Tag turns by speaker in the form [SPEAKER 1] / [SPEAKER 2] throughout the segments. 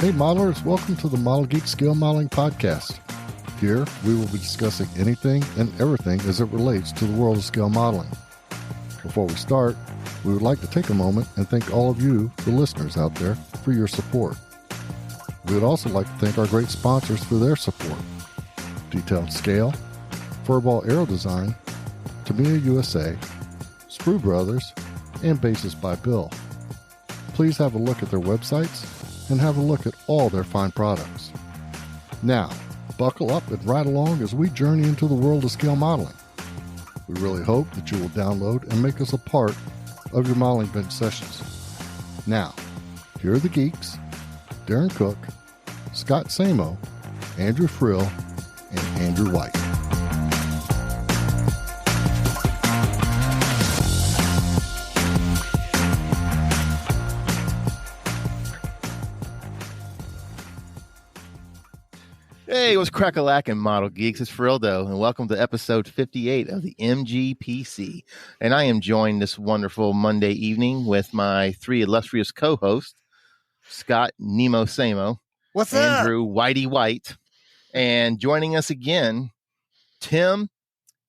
[SPEAKER 1] Hey modelers, welcome to the ModelGeeks Scale Modeling Podcast. Here, we will be discussing anything and everything as it relates to the world of scale modeling. Before we start, we would like to take a moment and thank all of you, the listeners out there, for your support. We would also like to thank our great sponsors for their support. Detailed Scale, Furball Aero-Design, Tamiya USA, Sprue Brothers, and Basis by Bill. Please have a look at their websites and have a look at all their fine products. Now, buckle up and ride along as we journey into the world of scale modeling. We really hope that you will download and make us a part of your modeling bench sessions. Now, here are the geeks, Darren Cook, Scott Samo, Andrew Frill, and Andrew White.
[SPEAKER 2] Hey, what's crack-a-lackin', Model Geeks? It's Frildo, and welcome to episode 58 of the MGPC. And I am joined this wonderful Monday evening with my three illustrious co-hosts, Scott Nemo Samo,
[SPEAKER 3] what's
[SPEAKER 2] Andrew Whitey White, and joining us again, Tim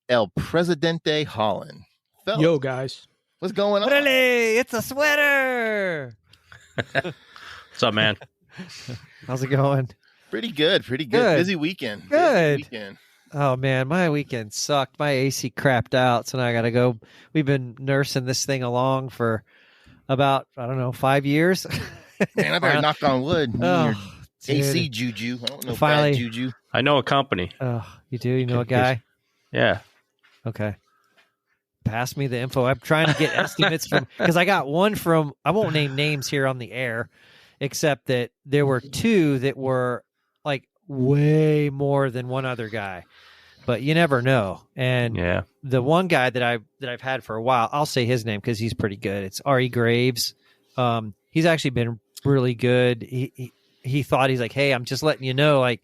[SPEAKER 2] El Presidente Holland. Fellas,
[SPEAKER 4] yo, guys.
[SPEAKER 2] what's going on?
[SPEAKER 3] Orale, it's a sweater.
[SPEAKER 5] What's up, man?
[SPEAKER 3] How's it going?
[SPEAKER 2] Pretty good.
[SPEAKER 3] Good.
[SPEAKER 2] Busy weekend.
[SPEAKER 3] Good.
[SPEAKER 2] Busy weekend.
[SPEAKER 3] Oh man, my weekend sucked. My AC crapped out, so now I gotta go. We've been nursing this thing along for about, I don't know, 5 years.
[SPEAKER 2] Man, I better knock on wood.
[SPEAKER 3] Oh,
[SPEAKER 2] Your AC
[SPEAKER 3] dude.
[SPEAKER 2] juju. I don't know
[SPEAKER 3] Finally.
[SPEAKER 2] bad juju.
[SPEAKER 5] I know a company.
[SPEAKER 3] Oh, you do? You know a guy?
[SPEAKER 5] Yeah.
[SPEAKER 3] Okay. Pass me the info. I'm trying to get estimates from, because I got one from, I won't name names here on the air, except that there were two that were like way more than one other guy, but you never know. And
[SPEAKER 5] Yeah.
[SPEAKER 3] the one guy that I've had for a while, I'll say his name because he's pretty good. It's R.E. Graves. He's actually been really good. He thought, he's like, hey, I'm just letting you know, like,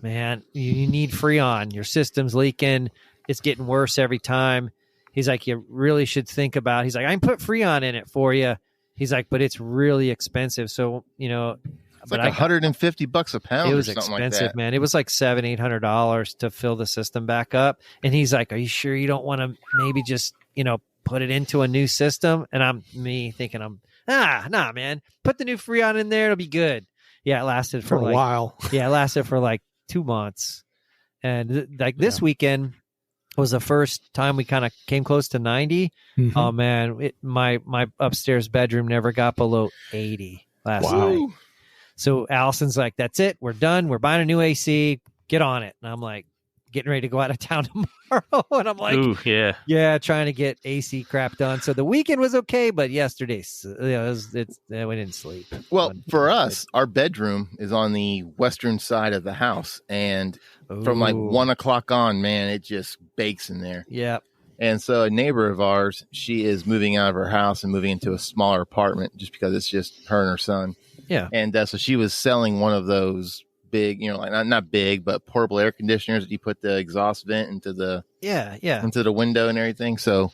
[SPEAKER 3] man, you need Freon. Your system's leaking. It's getting worse every time. He's like, you really should think about. He's like, I can put Freon in it for you. He's like, but it's really expensive. So
[SPEAKER 2] It's like $150 a pound.
[SPEAKER 3] It was
[SPEAKER 2] or something
[SPEAKER 3] expensive,
[SPEAKER 2] like that.
[SPEAKER 3] man. It was like $700-800 to fill the system back up. And he's like, are you sure you don't want to maybe just, put it into a new system? And I'm thinking, nah, man. Put the new Freon in there. It'll be good. Yeah, it lasted for
[SPEAKER 4] a while.
[SPEAKER 3] Yeah, it lasted for like 2 months. And this weekend was the first time we kind of came close to 90.
[SPEAKER 4] Mhm.
[SPEAKER 3] Oh man, my upstairs bedroom never got below 80 last night. So Allison's like, that's it. We're done. We're buying a new AC. Get on it. And I'm like, getting ready to go out of town tomorrow. And I'm like,
[SPEAKER 5] Ooh, yeah.
[SPEAKER 3] trying to get AC crap done. So the weekend was okay, but yesterday, we didn't sleep.
[SPEAKER 2] Well, for us, our bedroom is on the western side of the house. And from like
[SPEAKER 3] Ooh.
[SPEAKER 2] 1 o'clock on, man, it just bakes in there.
[SPEAKER 3] Yeah.
[SPEAKER 2] And so a neighbor of ours, she is moving out of her house and moving into a smaller apartment just because it's just her and her son.
[SPEAKER 3] Yeah.
[SPEAKER 2] And so she was selling one of those big, like not big, but portable air conditioners that you put the exhaust vent into the into the window and everything. So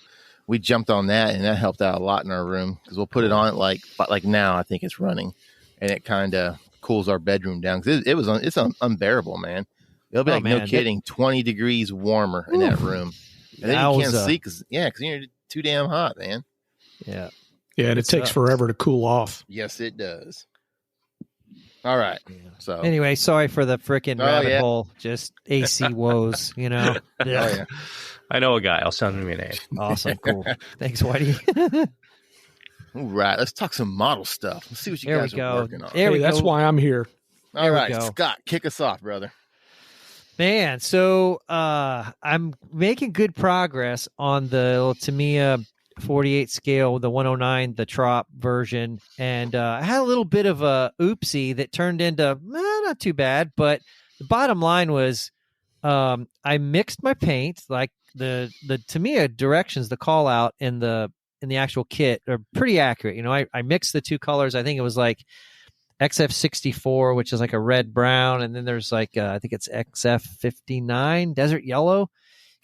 [SPEAKER 2] we jumped on that, and that helped out a lot in our room because we'll put it on like now. I think it's running, and it kind of cools our bedroom down because it's unbearable, man. It'll be no kidding, 20 degrees warmer in that room, and then you can't sleep because you're too damn hot, man.
[SPEAKER 3] Yeah.
[SPEAKER 4] Yeah, and it takes forever to cool off.
[SPEAKER 2] Yes, it does. All right. So
[SPEAKER 3] Anyway, sorry for the freaking rabbit hole. Just AC woes,
[SPEAKER 2] Oh, yeah.
[SPEAKER 5] I know a guy. I'll send him your name.
[SPEAKER 3] Awesome. Cool. Thanks, Whitey.
[SPEAKER 2] All right. Let's talk some model stuff. Let's see what you
[SPEAKER 3] There we
[SPEAKER 2] guys are
[SPEAKER 3] go.
[SPEAKER 2] working on.
[SPEAKER 3] There we
[SPEAKER 4] That's
[SPEAKER 3] go.
[SPEAKER 4] why I'm here.
[SPEAKER 2] All
[SPEAKER 3] There we
[SPEAKER 2] right,
[SPEAKER 3] go.
[SPEAKER 2] Scott, kick us off, brother.
[SPEAKER 3] Man, so I'm making good progress on the little Tamiya 48 scale, the 109, the Trop version. And I had a little bit of a oopsie that turned into not too bad. But the bottom line was I mixed my paint. Like the Tamiya directions, the call out in the actual kit are pretty accurate. I mixed the two colors. I think it was like XF64, which is like a red brown, and then there's like I think it's XF59 desert yellow,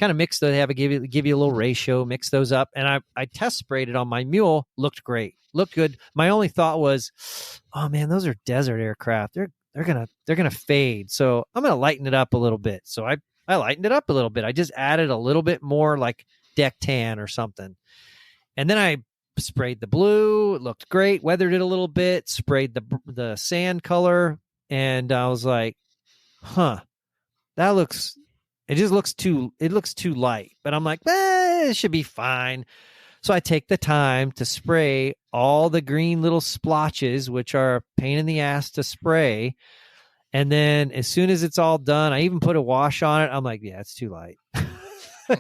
[SPEAKER 3] kind of mix those, give you a little ratio, mix those up. And I test sprayed it on my mule. Looked great. Looked good. My only thought was, oh man, those are desert aircraft. They're gonna fade. So I'm gonna lighten it up a little bit. So I lightened it up a little bit. I just added a little bit more like deck tan or something. And then I sprayed the blue. It looked great. Weathered it a little bit. Sprayed the sand color. And I was like, it looks too light. But I'm like, it should be fine. So I take the time to spray all the green little splotches, which are a pain in the ass to spray. And then as soon as it's all done, I even put a wash on it. I'm like, yeah, it's too light.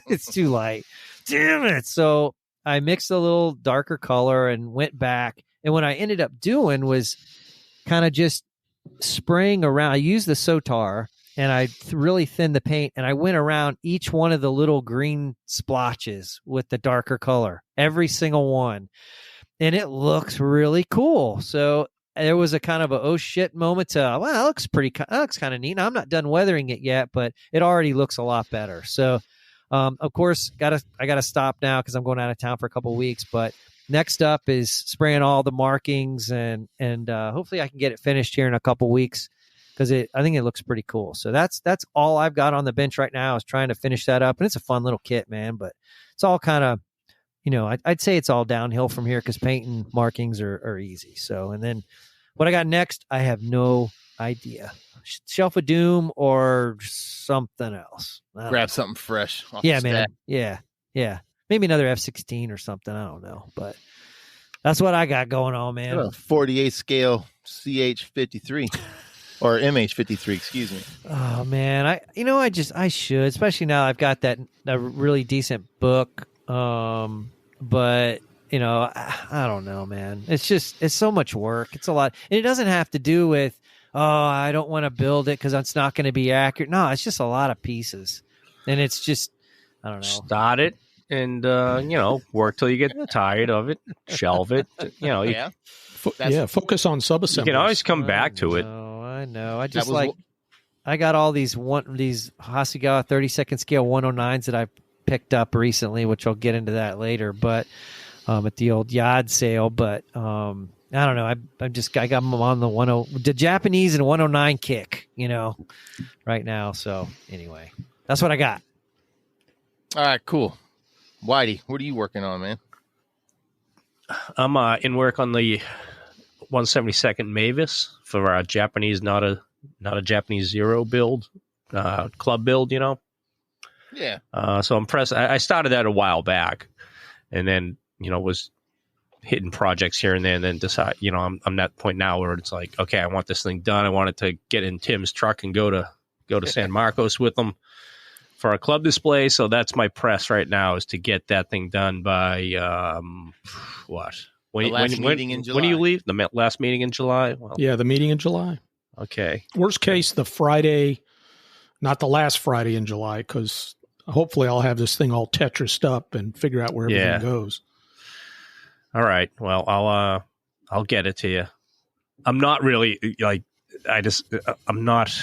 [SPEAKER 3] It's too light. Damn it. So I mixed a little darker color and went back. And what I ended up doing was kind of just spraying around. I used the Sotar and I really thinned the paint, and I went around each one of the little green splotches with the darker color, every single one. And it looks really cool. So there was a kind of a, oh shit moment to, well, that looks kind of neat. Now, I'm not done weathering it yet, but it already looks a lot better. So, of course, I gotta stop now because I'm going out of town for a couple of weeks, but next up is spraying all the markings and hopefully I can get it finished here in a couple of weeks. Because I think it looks pretty cool. So that's all I've got on the bench right now is trying to finish that up. And it's a fun little kit, man. But it's all kind of, I'd say it's all downhill from here because paint and markings are easy. So, and then what I got next, I have no idea. Shelf of Doom or something else.
[SPEAKER 2] Grab something fresh.
[SPEAKER 3] Yeah, man. Yeah. Maybe another F-16 or something. I don't know. But that's what I got going on, man.
[SPEAKER 2] 48 scale CH-53. Or MH-53, excuse me.
[SPEAKER 3] Oh man, I should, especially now I've got a really decent book. But I don't know, man. It's so much work. It's a lot, and it doesn't have to do with I don't want to build it because it's not going to be accurate. No, it's just a lot of pieces, and it's just I don't know.
[SPEAKER 5] Start it and work till you get tired of it. Shelve it.
[SPEAKER 4] Focus on subassemblies.
[SPEAKER 5] You can always come back to it.
[SPEAKER 3] I know. I got all these Hasegawa 32nd scale 109s that I picked up recently, which I'll get into that later. But at the old Yad sale, but I don't know. I got them on the Japanese and 109 kick, right now. So anyway, that's what I got.
[SPEAKER 2] All right, cool. Whitey, what are you working on, man?
[SPEAKER 5] I'm in work on the 172nd Mavis for our Japanese, not a Japanese Zero build, club build,
[SPEAKER 2] Yeah.
[SPEAKER 5] So I'm impressed. I started that a while back, and then was hitting projects here and there, and then decide, I'm at that point now where it's like, okay, I want this thing done. I wanted to get in Tim's truck and go to San Marcos with them for a club display. So that's my press right now, is to get that thing done by what? When do you leave? The last meeting in July? Well,
[SPEAKER 4] yeah, the meeting in July.
[SPEAKER 5] Okay.
[SPEAKER 4] Worst case, the Friday, not the last Friday in July, because hopefully I'll have this thing all Tetrised up and figure out where everything goes.
[SPEAKER 5] All right. Well, I'll get it to you. I'm not really I'm not.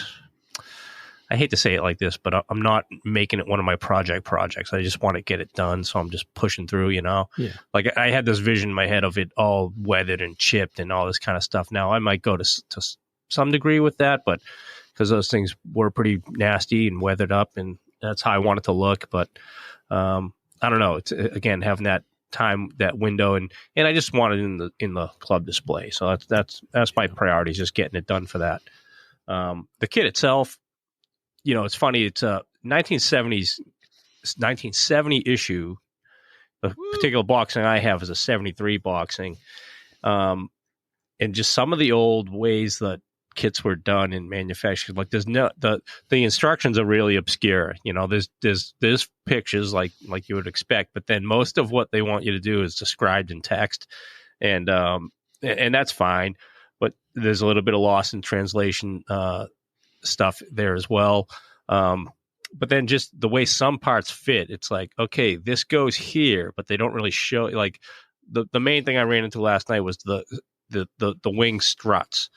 [SPEAKER 5] I hate to say it like this, but I'm not making it one of my projects. I just want to get it done, so I'm just pushing through, Yeah. Like I had this vision in my head of it all weathered and chipped and all this kind of stuff. Now I might go to some degree with that, but because those things were pretty nasty and weathered up, and that's how I want it to look. But I don't know. It's again having that time, that window, and I just want it in the club display. So that's my priority, is just getting it done for that. The kit itself. It's funny. It's a 1970 issue. The particular boxing I have is a 73 boxing. And just some of the old ways that kits were done in manufacturing, like there's no, the instructions are really obscure. There's pictures like you would expect, but then most of what they want you to do is described in text, and that's fine. But there's a little bit of loss in translation stuff there as well. But then just the way some parts fit, it's like, okay, this goes here, but they don't really show. Like the main thing I ran into last night was the wing struts.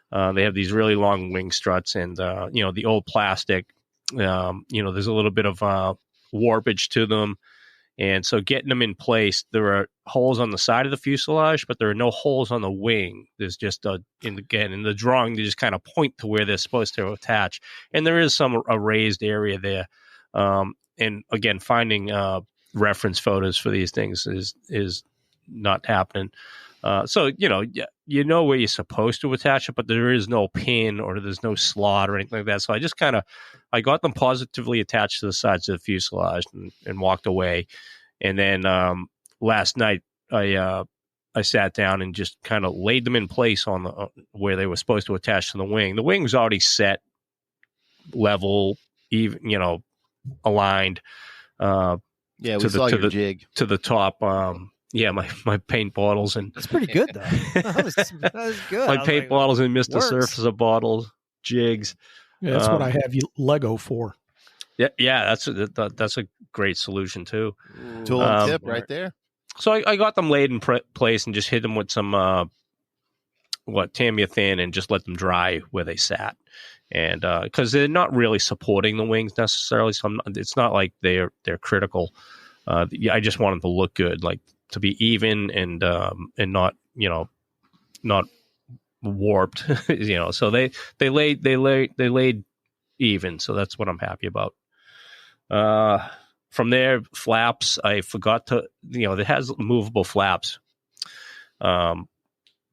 [SPEAKER 5] They have these really long wing struts, and the old plastic. There's a little bit of warpage to them. And so getting them in place, there are holes on the side of the fuselage, but there are no holes on the wing. There's just in the drawing, they just kind of point to where they're supposed to attach. And there is a raised area there. And again, finding reference photos for these things is not happening. So, you know where you're supposed to attach it, but there is no pin or there's no slot or anything like that. So I just I got them positively attached to the sides of the fuselage and walked away. And then last night I sat down and just kind of laid them in place on where they were supposed to attach to the wing. The wing was already set, level, even, aligned.
[SPEAKER 2] We saw your jig
[SPEAKER 5] to the top. My paint bottles and
[SPEAKER 3] that's pretty good though. that was good.
[SPEAKER 5] My paint bottles and Mr. Surface of bottles, jigs.
[SPEAKER 4] Yeah, that's what I have Lego for.
[SPEAKER 5] Yeah, that's a great solution too.
[SPEAKER 2] Tool and tip right there.
[SPEAKER 5] So I got them laid in place and just hit them with some Tamiya thin and just let them dry where they sat. And because they're not really supporting the wings necessarily, so it's not like they're critical. I just want them to look good, like to be even and not not warped. So they laid even. So that's what I'm happy about. From there, flaps. I forgot to it has movable flaps, but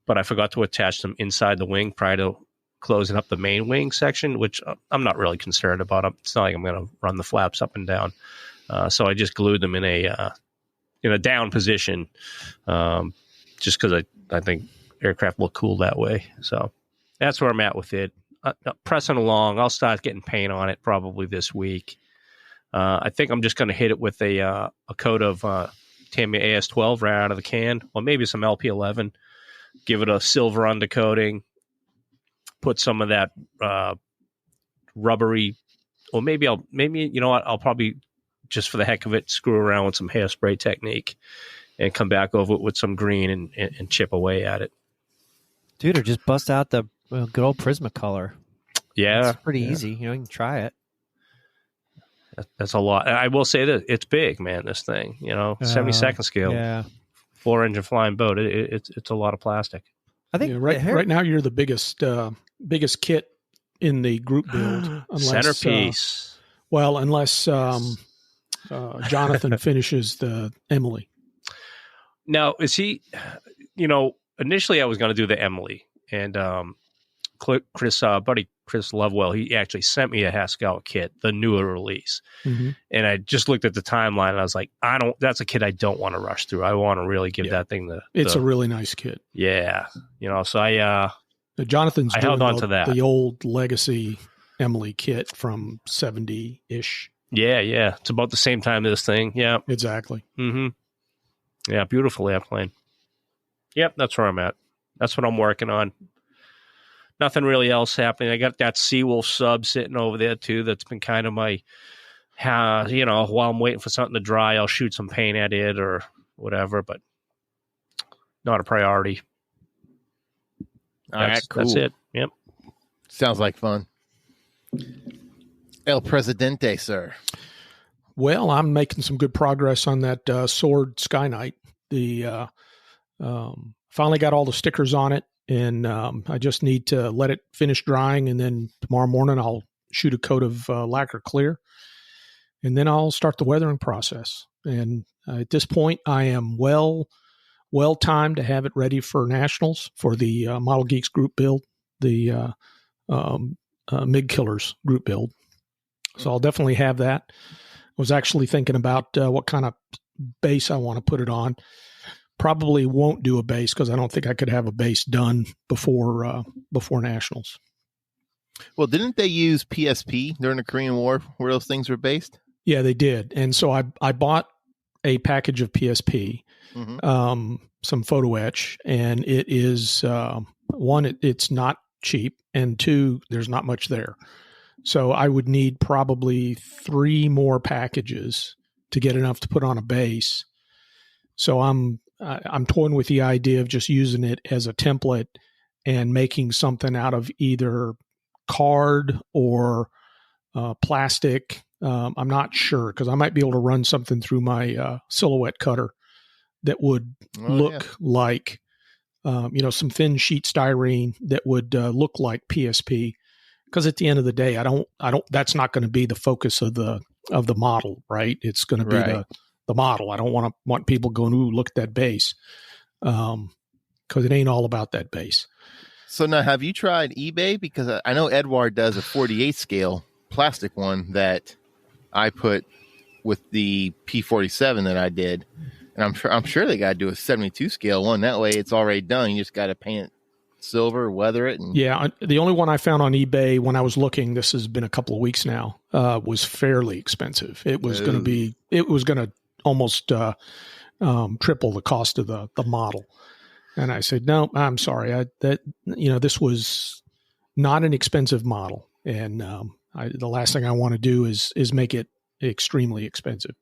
[SPEAKER 5] I forgot to attach them inside the wing prior to closing up the main wing section, which I'm not really concerned about. It's not like I'm going to run the flaps up and down. So I just glued them in a down position, just because I think aircraft look cool that way. So that's where I'm at with it. Pressing along, I'll start getting paint on it probably this week. I think I'm just going to hit it with a coat of Tamiya AS12 right out of the can, or maybe some LP11. Give it a silver undercoating. Put some of that rubbery, or maybe I'll probably, just for the heck of it, screw around with some hairspray technique and come back over it with some green and chip away at it.
[SPEAKER 3] Dude, or just bust out the good old Prismacolor.
[SPEAKER 5] Yeah.
[SPEAKER 3] It's pretty easy. You can try it.
[SPEAKER 5] That's a lot. I will say that it's big, man, this thing. 72nd scale.
[SPEAKER 3] Yeah.
[SPEAKER 5] 4-engine flying boat. It's a lot of plastic.
[SPEAKER 3] I think
[SPEAKER 4] right now you're the biggest kit in the group build.
[SPEAKER 5] Centerpiece.
[SPEAKER 4] Unless Jonathan finishes the Emily.
[SPEAKER 5] Now, is he, initially I was going to do the Emily, and buddy Chris Lovewell, he actually sent me a Haskell kit, the newer release. Mm-hmm. And I just looked at the timeline and I was like, that's a kit I don't want to rush through. I want to really give that thing
[SPEAKER 4] it's a really nice kit.
[SPEAKER 5] Yeah. So I
[SPEAKER 4] Jonathan's
[SPEAKER 5] held on to that.
[SPEAKER 4] The old legacy Emily kit from 70-ish.
[SPEAKER 5] Yeah. It's about the same time as this thing. Yeah.
[SPEAKER 4] Exactly.
[SPEAKER 5] Mm-hmm. Yeah, beautiful airplane. Yep, that's where I'm at. That's what I'm working on. Nothing really else happening. I got that Seawolf sub sitting over there too. That's been kind of my, while I'm waiting for something to dry, I'll shoot some paint at it or whatever, but not a priority.
[SPEAKER 2] All right, cool.
[SPEAKER 5] That's it. Yep.
[SPEAKER 2] Sounds like fun. El Presidente, sir.
[SPEAKER 4] Well, I'm making some good progress on that Sword Sky Knight. The finally got all the stickers on it. And I just need to let it finish drying, and then tomorrow morning I'll shoot a coat of lacquer clear, and then I'll start the weathering process. And at this point, I am well timed to have it ready for nationals for the Model Geeks group build, the MiG Killers group build. So I'll definitely have that. I was actually thinking about what kind of base I want to put it on. Probably won't do a base because I don't think I could have a base done before nationals.
[SPEAKER 2] Well, didn't they use PSP during the Korean War where those things were based?
[SPEAKER 4] Yeah, they did. And so I bought a package of PSP, some photo etch, and it is one, it's not cheap, and two, there's not much there. So I would need probably 3 more packages to get enough to put on a base. So I'm toying with the idea of just using it as a template and making something out of either card or plastic I'm not sure because I might be able to run something through my silhouette cutter that would look like, some thin sheet styrene that would look like PSP. Because at the end of the day, that's not going to be the focus of the model, right? It's going to be the model. I don't want people going, ooh, look at that base. Because it ain't all about that base.
[SPEAKER 2] So now, have you tried eBay? Because I know Edward does a 48 scale plastic one that I put with the P47 that I did, and I'm sure they got to do a 72 scale one. That way, it's already done. You just got to paint it silver, weather it. And
[SPEAKER 4] yeah, the only one I found on eBay when I was looking, this has been a couple of weeks now, was fairly expensive. It was going to almost triple the cost of the model. And I said, no, I'm sorry. This was not an expensive model. And the last thing I want to do is make it extremely expensive.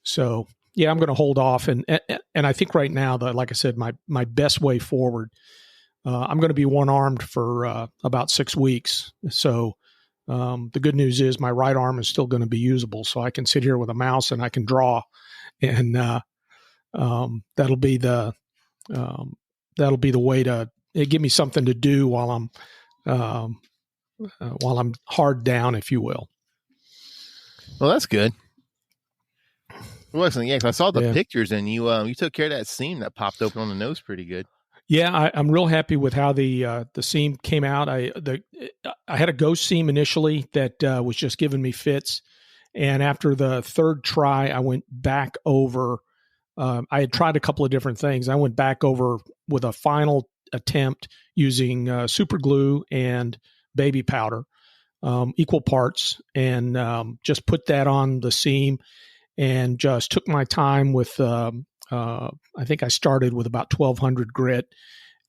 [SPEAKER 4] So, yeah, I'm going to hold off. And I think right now, like I said, my best way forward, I'm going to be one-armed for about 6 weeks. So the good news is my right arm is still going to be usable. So I can sit here with a mouse and I can draw. And that'll be the way to give me something to do while I'm hard down, if you will.
[SPEAKER 2] Well, that's good. Well, excellent. Yeah, 'cause I saw the pictures, and you took care of that seam that popped open on the nose pretty good.
[SPEAKER 4] Yeah, I'm real happy with how the seam came out. I had a ghost seam initially that was just giving me fits, and after the third try, I went back over. I had tried a couple of different things. I went back over with a final attempt using super glue and baby powder, equal parts, and just put that on the seam and just took my time with, I think I started with about 1200 grit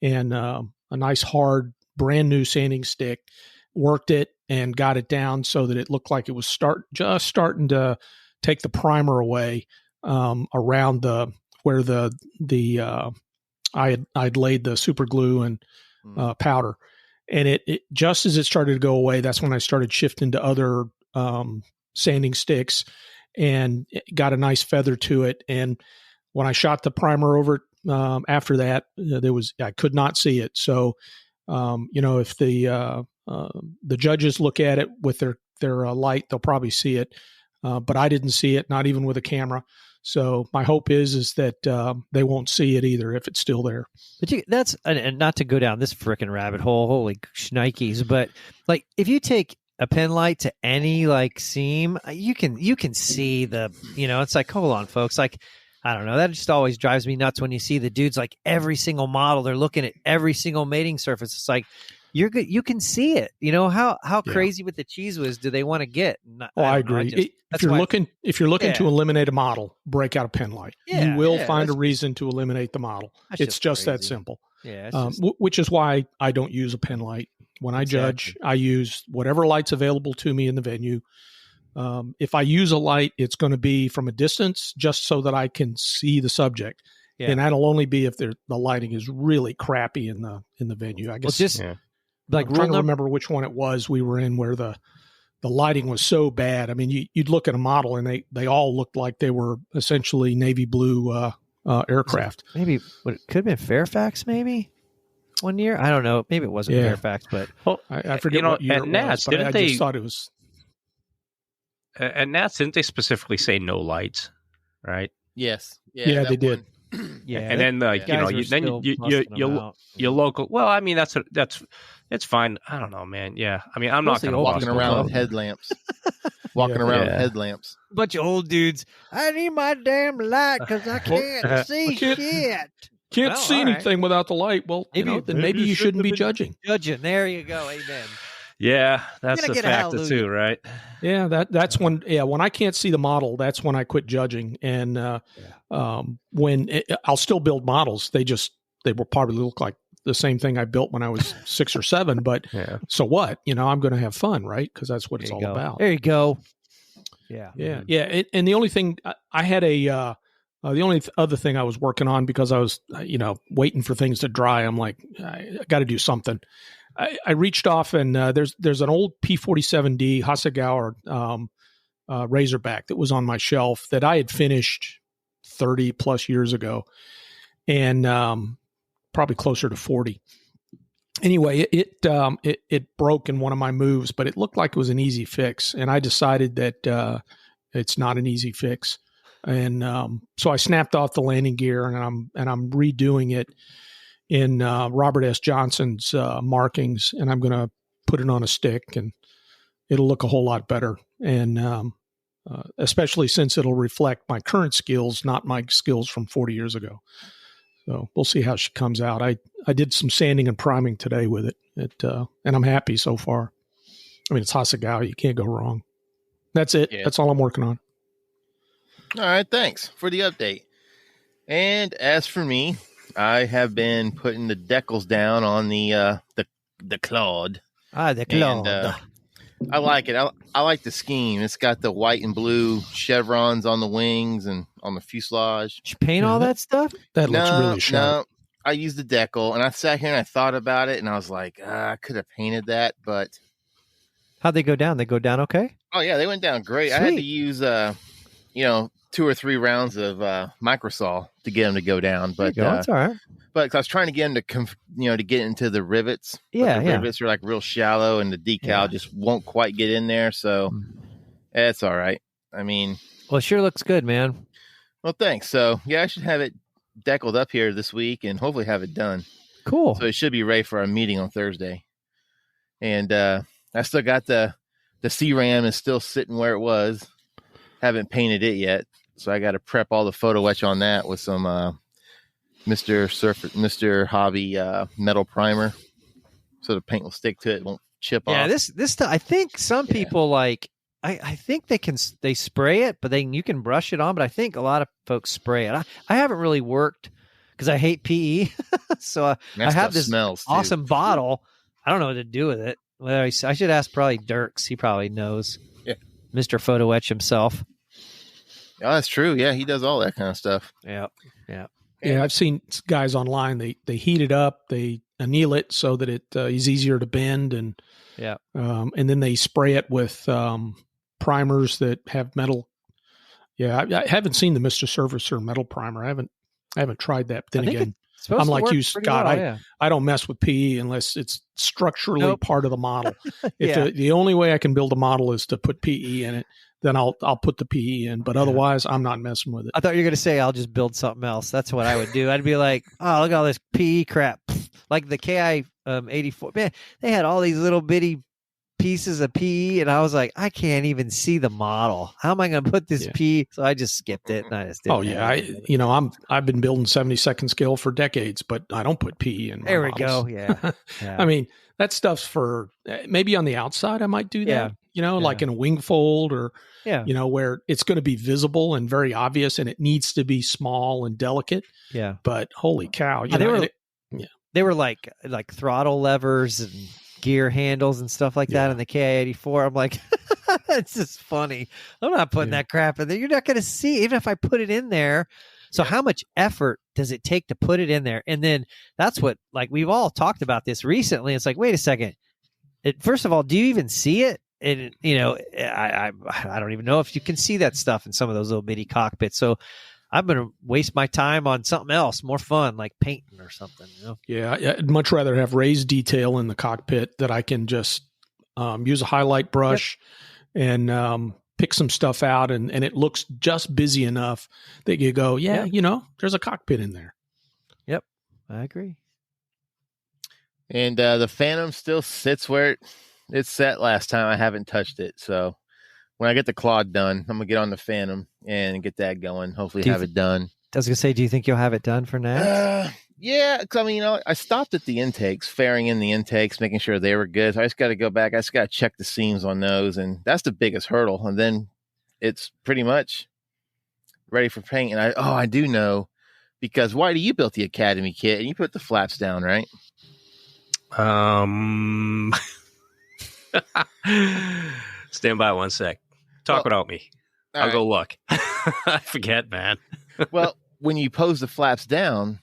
[SPEAKER 4] and a nice hard brand new sanding stick, worked it and got it down so that it looked like it was just starting to take the primer away. Around where I'd laid the super glue and powder, and it just as it started to go away, that's when I started shifting to other sanding sticks and got a nice feather to it. And when I shot the primer over it, after that, I could not see it. So, if the judges look at it with their light, they'll probably see it. But I didn't see it, not even with a camera. So my hope is that they won't see it either if it's still there.
[SPEAKER 3] But that's and not to go down this frickin' rabbit hole, holy shnikes! But like, if you take a pen light to any like seam, you can see the. It's like, hold on, folks. Like, I don't know. That just always drives me nuts when you see the dudes like every single model. They're looking at every single mating surface. It's like, you're good. You can see it. How crazy with the cheese whiz do they want to get?
[SPEAKER 4] I agree. If you're looking to eliminate a model, break out a pen light. You will find a reason to eliminate the model. It's just that simple.
[SPEAKER 3] Yeah.
[SPEAKER 4] Which is why I don't use a pen light. When I judge, I use whatever light's available to me in the venue. If I use a light, it's going to be from a distance just so that I can see the subject. Yeah. And that'll only be if the lighting is really crappy in the venue. I guess. Like, I'm trying to remember which one it was we were in where the lighting was so bad. I mean, you'd look at a model and they all looked like they were essentially navy blue aircraft.
[SPEAKER 3] Maybe it could have been Fairfax, maybe one year. I don't know. Maybe it wasn't Fairfax, but
[SPEAKER 4] I forget what year it was. But I just thought it was.
[SPEAKER 5] At Nats, didn't they specifically say no lights? Right?
[SPEAKER 2] Yes.
[SPEAKER 4] Yeah, they did.
[SPEAKER 3] Yeah,
[SPEAKER 5] and then your local. Well, I mean that's fine. I don't know, man. Yeah, I mean I'm not going to
[SPEAKER 2] walking around with headlamps. Walking around with headlamps.
[SPEAKER 3] Bunch of old dudes. I need my damn light because I can't see shit.
[SPEAKER 4] Can't see anything without the light. Well, maybe you shouldn't be judging.
[SPEAKER 3] There you go. Amen.
[SPEAKER 5] Yeah, that's a factor too, right?
[SPEAKER 4] Yeah, that's when when I can't see the model, that's when I quit judging. And when I'll still build models, they will probably look like the same thing I built when I was 6 or 7. But so what? I'm going to have fun, right? Because that's what it's all about.
[SPEAKER 3] There you go.
[SPEAKER 4] Yeah. And the only thing I had the only other thing I was working on because I was waiting for things to dry. I'm like, I got to do something. I reached off and there's an old P47D Hasegawa Razorback that was on my shelf that I had finished 30 plus years ago, and probably closer to 40. Anyway, it broke in one of my moves, but it looked like it was an easy fix, and I decided that it's not an easy fix, and so I snapped off the landing gear, and I'm redoing it in Robert S. Johnson's markings, and I'm going to put it on a stick, and it'll look a whole lot better, and especially since it'll reflect my current skills, not my skills from 40 years ago. So we'll see how she comes out. I did some sanding and priming today with it, and I'm happy so far. I mean, it's Hasegawa. You can't go wrong. That's it. Yeah. That's all I'm working on.
[SPEAKER 2] All right. Thanks for the update. And as for me, I have been putting the decals down on the Claude.
[SPEAKER 3] The Claude.
[SPEAKER 2] And, I like it. I like the scheme. It's got the white and blue chevrons on the wings and on the fuselage.
[SPEAKER 3] Did you paint all that stuff?
[SPEAKER 4] That looks really sharp.
[SPEAKER 2] No, I used the decal, and I sat here and I thought about it, and I was like, I could have painted that, but
[SPEAKER 3] how'd they go down? They go down okay?
[SPEAKER 2] Oh yeah, they went down great. Sweet. I had to use 2 or 3 rounds of microsaw to get them to go down, but
[SPEAKER 3] that's all right.
[SPEAKER 2] But I was trying to get them to get into the rivets.
[SPEAKER 3] Yeah,
[SPEAKER 2] the rivets are like real shallow, and the decal just won't quite get in there. So it's all right. I mean,
[SPEAKER 3] well, it sure looks good, man.
[SPEAKER 2] Well, thanks. So yeah, I should have it deckled up here this week, and hopefully have it done.
[SPEAKER 3] Cool.
[SPEAKER 2] So it should be ready for our meeting on Thursday. And I still got the C-Ram is still sitting where it was. Haven't painted it yet, so I got to prep all the photo etch on that with some Mr. Hobby metal primer, so the paint will stick to it, won't chip off.
[SPEAKER 3] Yeah, this I think some people like. I think they spray it, but you can brush it on. But I think a lot of folks spray it. I haven't really worked because I hate PE, so I have this awesome bottle. I don't know what to do with it. Well, I should ask probably Dirks. He probably knows.
[SPEAKER 2] Yeah,
[SPEAKER 3] Mr. Photo Etch himself.
[SPEAKER 2] Oh, that's true. Yeah, he does all that kind of stuff.
[SPEAKER 3] Yeah.
[SPEAKER 4] Yeah, I've seen guys online. They heat it up, they anneal it so that it is easier to bend, and then they spray it with primers that have metal. Yeah, I haven't seen the Mr. Surfacer metal primer. I haven't tried that. But then again, I'm like you, Scott. Well, I don't mess with PE unless it's structurally part of the model. If the only way I can build a model is to put PE in it, then I'll put the PE in. But otherwise, I'm not messing with it.
[SPEAKER 3] I thought you were going to say I'll just build something else. That's what I would do. I'd be like, oh, look at all this PE crap. Like the KI 84. Man, they had all these little bitty pieces of PE, and I was like, I can't even see the model. How am I going to put this PE? So I just skipped it, and I just didn't. I've been building 72nd scale for decades, but I don't put PE in my There we
[SPEAKER 4] models.
[SPEAKER 3] go. Yeah.
[SPEAKER 4] I mean, that stuff's for maybe on the outside I might do that. Like in a wing fold or where it's going to be visible and very obvious, and it needs to be small and delicate.
[SPEAKER 3] Yeah.
[SPEAKER 4] But holy cow,
[SPEAKER 3] they were like throttle levers and gear handles and stuff like that in the KI-84. I'm like, it's just funny. I'm not putting that crap in there. You're not going to see, even if I put it in there. So how much effort does it take to put it in there? And then that's what, like, we've all talked about this recently. It's like, wait a second. First of all, do you even see it? And, I don't even know if you can see that stuff in some of those little bitty cockpits. So I'm going to waste my time on something else, more fun, like painting or something.
[SPEAKER 4] Yeah, I'd much rather have raised detail in the cockpit that I can just use a highlight brush and pick some stuff out, and it looks just busy enough that you go, there's a cockpit in there.
[SPEAKER 3] Yep, I agree.
[SPEAKER 2] And the Phantom still sits where it's set last time. I haven't touched it, so when I get the Claude done, I'm going to get on the Phantom and get that going. Hopefully have it done.
[SPEAKER 3] I was going to say, do you think you'll have it done for next?
[SPEAKER 2] Yeah, because, I stopped at the intakes, fairing in the intakes, making sure they were good. So I just got to go back. I just got to check the seams on those, and that's the biggest hurdle. And then it's pretty much ready for paint. And I do know, because Whitey, you built the Academy kit, and you put the flaps down, right?
[SPEAKER 5] Stand by one sec. Talk without me. I'll go look. I forget, man.
[SPEAKER 2] Well, when you pose the flaps down,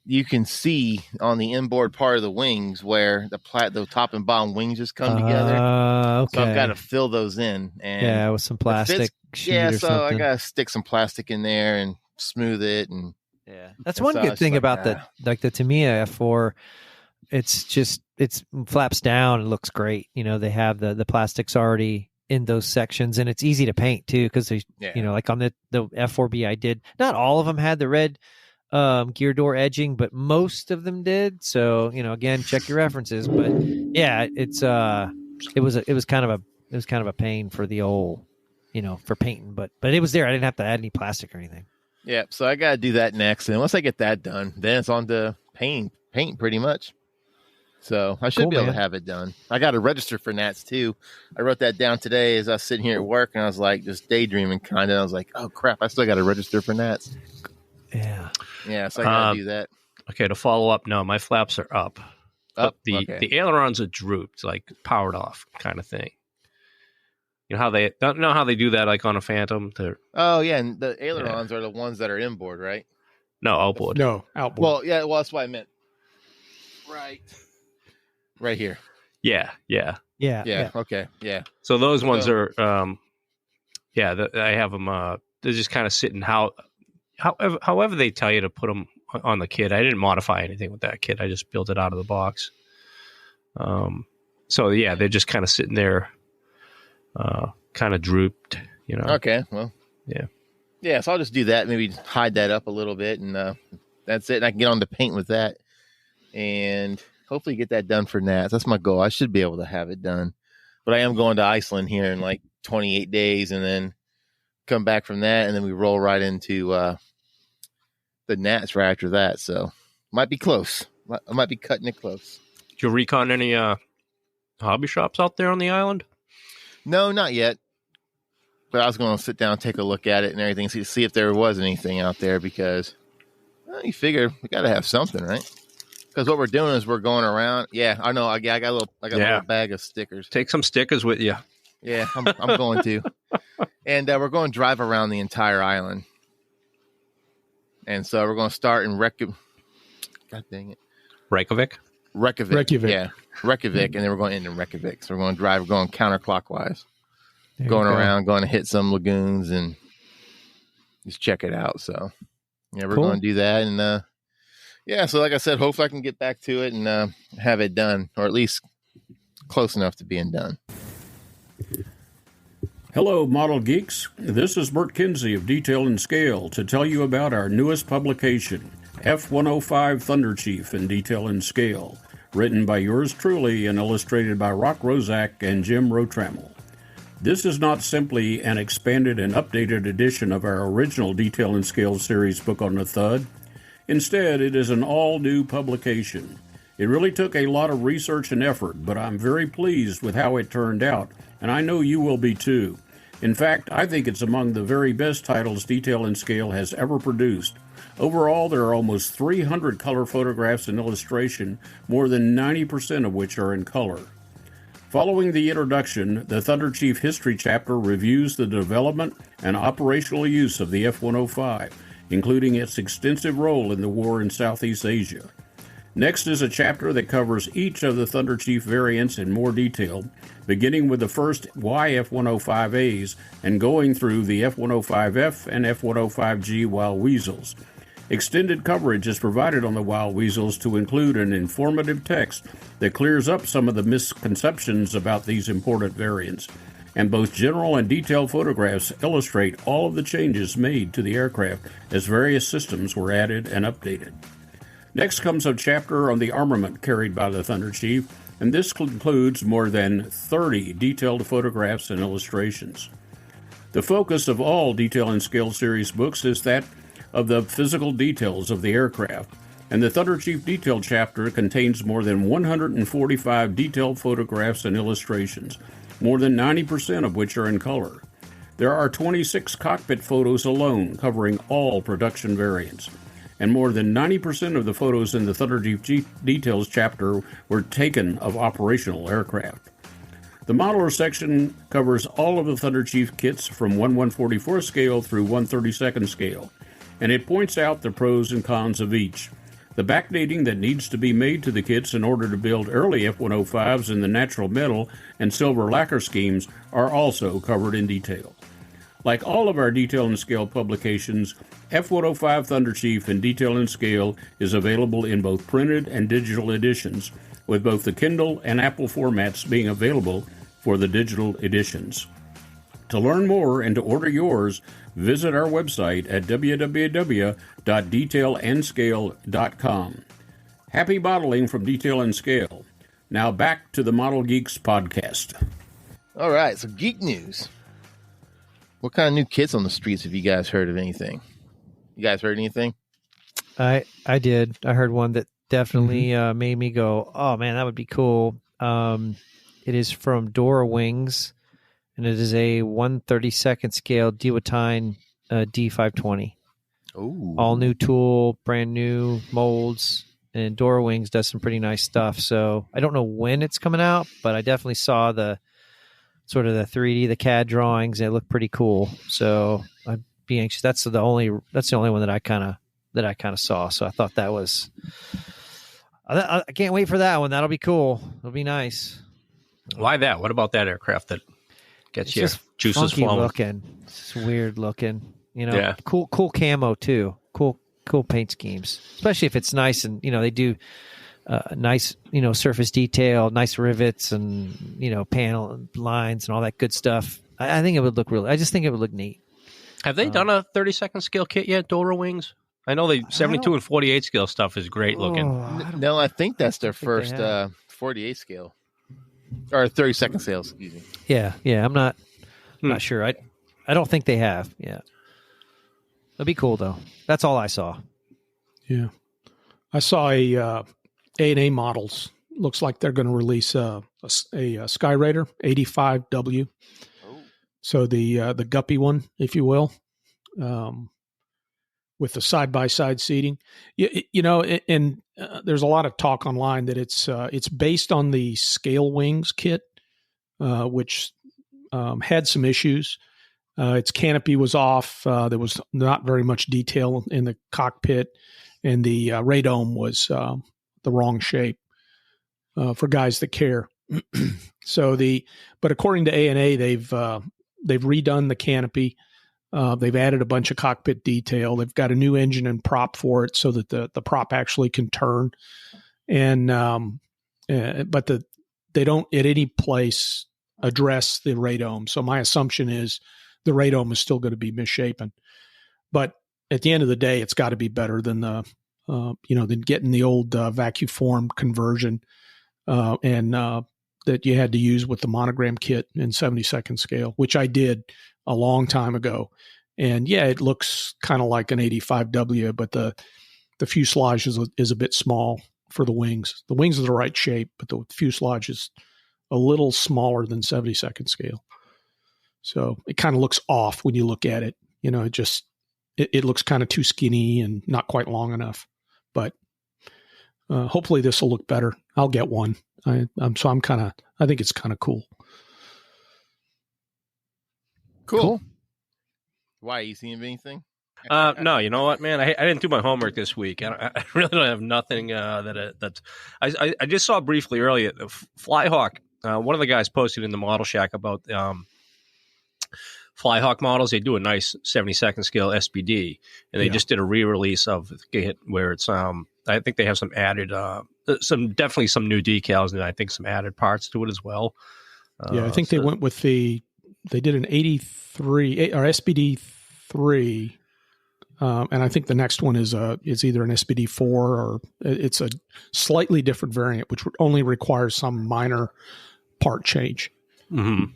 [SPEAKER 2] you can see on the inboard part of the wings where the top and bottom wings just come together.
[SPEAKER 3] Okay.
[SPEAKER 2] So I've got to fill those in. And
[SPEAKER 3] with some plastic sheet or
[SPEAKER 2] so
[SPEAKER 3] something.
[SPEAKER 2] I got to stick some plastic in there and smooth it. And
[SPEAKER 3] that's one good thing about the Tamiya F4. It's flaps down. It looks great. They have the plastics already in those sections, and it's easy to paint too, because like on the F4B I did, not all of them had the red gear door edging, but most of them did. So again, check your references. But yeah, it was kind of a pain for the old for painting, but it was there. I didn't have to add any plastic or anything.
[SPEAKER 2] Yeah, so I got to do that next, and once I get that done, then it's on to paint pretty much. So I should be able to have it done. I got to register for NATS too. I wrote that down today as I was sitting here at work, and I was like just daydreaming kind of. I was like, oh crap, I still got to register for NATS. Yeah, so I got to do that.
[SPEAKER 5] Okay, to follow up, no, my flaps are up. The ailerons are drooped, like powered off kind of thing. You know how they do that, like on a Phantom?
[SPEAKER 2] Oh yeah, and the ailerons are the ones that are inboard, right?
[SPEAKER 5] No, outboard.
[SPEAKER 4] No, outboard.
[SPEAKER 2] Well, yeah, that's what I meant. Right here.
[SPEAKER 5] Yeah.
[SPEAKER 2] Okay. Yeah.
[SPEAKER 5] So those ones are, I have them. They're just kind of sitting however they tell you to put them on the kit. I didn't modify anything with that kit. I just built it out of the box. So yeah, they're just kind of sitting there, kind of drooped.
[SPEAKER 2] Okay. Well. Yeah. Yeah. So I'll just do that. Maybe hide that up a little bit, and that's it. And I can get on the paint with that, and hopefully get that done for NATS. That's my goal. I should be able to have it done. But I am going to Iceland here in like 28 days and then come back from that. And then we roll right into the NATS right after that. So might be close. I might be cutting it close.
[SPEAKER 5] Did you recon any hobby shops out there on the island?
[SPEAKER 2] No, not yet. But I was going to sit down and take a look at it and everything, see if there was anything out there, because you figure we got to have something, right? Because what we're doing is we're going around. Yeah, I know. I got a little bag of stickers.
[SPEAKER 5] Take some stickers with you.
[SPEAKER 2] Yeah, I'm going to. And we're going to drive around the entire island. And so we're going to start in Reykjavik. God dang it.
[SPEAKER 5] Reykjavik.
[SPEAKER 2] Yeah, Reykjavik. And then we're going to end in Reykjavik. So we're going counterclockwise. Going around, going to hit some lagoons and just check it out. So, yeah, we're going to do that. And, so like I said, hopefully I can get back to it and have it done, or at least close enough to being done.
[SPEAKER 6] Hello, Model Geeks. This is Bert Kinsey of Detail and Scale to tell you about our newest publication, F105 Thunder Chief in Detail and Scale, written by yours truly and illustrated by Rock Rozak and Jim Rotrammel. This is not simply an expanded and updated edition of our original Detail and Scale series book on the Thud. Instead, it is an all-new publication. It really took a lot of research and effort, but I'm very pleased with how it turned out, and I know you will be too. In fact, I think it's among the very best titles Detail and Scale has ever produced. Overall, there are almost 300 color photographs and illustration, more than 90% of which are in color. Following the introduction, the Thunder Chief History chapter reviews the development and operational use of the F-105, including its extensive role in the war in Southeast Asia. Next is a chapter that covers each of the Thunder Chief variants in more detail, beginning with the first YF-105As and going through the F-105F and F-105G Wild Weasels. Extended coverage is provided on the Wild Weasels to include an informative text that clears up some of the misconceptions about these important variants, and both general and detailed photographs illustrate all of the changes made to the aircraft as various systems were added and updated. Next comes a chapter on the armament carried by the Thunder Chief, and this includes more than 30 detailed photographs and illustrations. The focus of all Detail and Scale series books is that of the physical details of the aircraft, and the Thunder Chief Detail chapter contains more than 145 detailed photographs and illustrations, more than 90% of which are in color. There are 26 cockpit photos alone covering all production variants, and more than 90% of the photos in the Thunder Chief Details chapter were taken of operational aircraft. The modeler section covers all of the Thunder Chief kits from 1/144 scale through 1/32 scale, and it points out the pros and cons of each. The backdating that needs to be made to the kits in order to build early F-105s in the natural metal and silver lacquer schemes are also covered in detail. Like all of our Detail and Scale publications, F-105 Thunderchief in Detail and Scale is available in both printed and digital editions, with both the Kindle and Apple formats being available for the digital editions. To learn more and to order yours, visit our website at www.detailandscale.com. Happy modeling from Detail and Scale. Now back to the Model Geeks podcast.
[SPEAKER 2] All right, so geek news. What kind of new kits on the streets have you guys heard of anything? You guys heard anything?
[SPEAKER 3] I did. I heard one that definitely made me go, oh man, that would be cool. It is from Dora Wings, and it is a 1/32 scale Diwatine D520.
[SPEAKER 2] Ooh.
[SPEAKER 3] All new tool, brand new molds, and Dora Wings does some pretty nice stuff. So I don't know when it's coming out, but I definitely saw the sort of the 3D, the CAD drawings. They look pretty cool. So I'd be anxious. That's the only one that I kind of saw. So I thought that was. I can't wait for that one. That'll be cool. It'll be nice.
[SPEAKER 5] Why that? What about that aircraft that gets your juices
[SPEAKER 3] funky
[SPEAKER 5] flowing?
[SPEAKER 3] Looking. It's weird looking.
[SPEAKER 5] Yeah.
[SPEAKER 3] Cool camo too. Cool paint schemes, especially if it's nice and they do nice surface detail, nice rivets and panel lines and all that good stuff. I think it would look I just think it would look neat.
[SPEAKER 5] Have they done a 32nd scale kit yet, Dora Wings? I know the 72 and 48 scale stuff is great looking.
[SPEAKER 2] No, I think that's their first 48 scale or 32nd scale. Excuse me.
[SPEAKER 3] Yeah. I'm not sure. I don't think they have. Yeah, it'd be cool though. That's all I saw.
[SPEAKER 4] Yeah, I saw a A&A models. Looks like they're going to release a Skyraider 85W.
[SPEAKER 2] Oh.
[SPEAKER 4] So the guppy one, if you will. With the side-by-side seating, and there's a lot of talk online that it's based on the Scale Wings kit, which had some issues. Its canopy was off. There was not very much detail in the cockpit, and the radome was the wrong shape for guys that care. But according to A&A, they've redone the canopy. They've added a bunch of cockpit detail. They've got a new engine and prop for it so that the prop actually can turn. And but they don't at any place address the radome. So my assumption is the radome is still going to be misshapen. But at the end of the day, it's got to be better than than getting the old vacuum form conversion and that you had to use with the monogram kit in 72nd scale, which I did a long time ago. And yeah, it looks kind of like an 85W, but the fuselage is a bit small for the wings. The wings are the right shape, but the fuselage is a little smaller than 72nd scale. So it kind of looks off when you look at it. It looks kind of too skinny and not quite long enough. But hopefully this will look better. I'll get one. I think it's kind of cool.
[SPEAKER 2] Cool. Why, you seen anything?
[SPEAKER 5] No, you know what, man? I didn't do my homework this week. I really don't have nothing that's. I just saw briefly earlier Flyhawk. One of the guys posted in the Model Shack about Flyhawk models. They do a nice 72nd scale SBD, and they just did a re-release of it where it's. I think they have some added, definitely some new decals, and I think some added parts to it as well.
[SPEAKER 4] I think they went with They did an 83 or SBD 3, and I think the next one is either an SBD 4 or it's a slightly different variant, which only requires some minor part change.
[SPEAKER 5] Mm-hmm.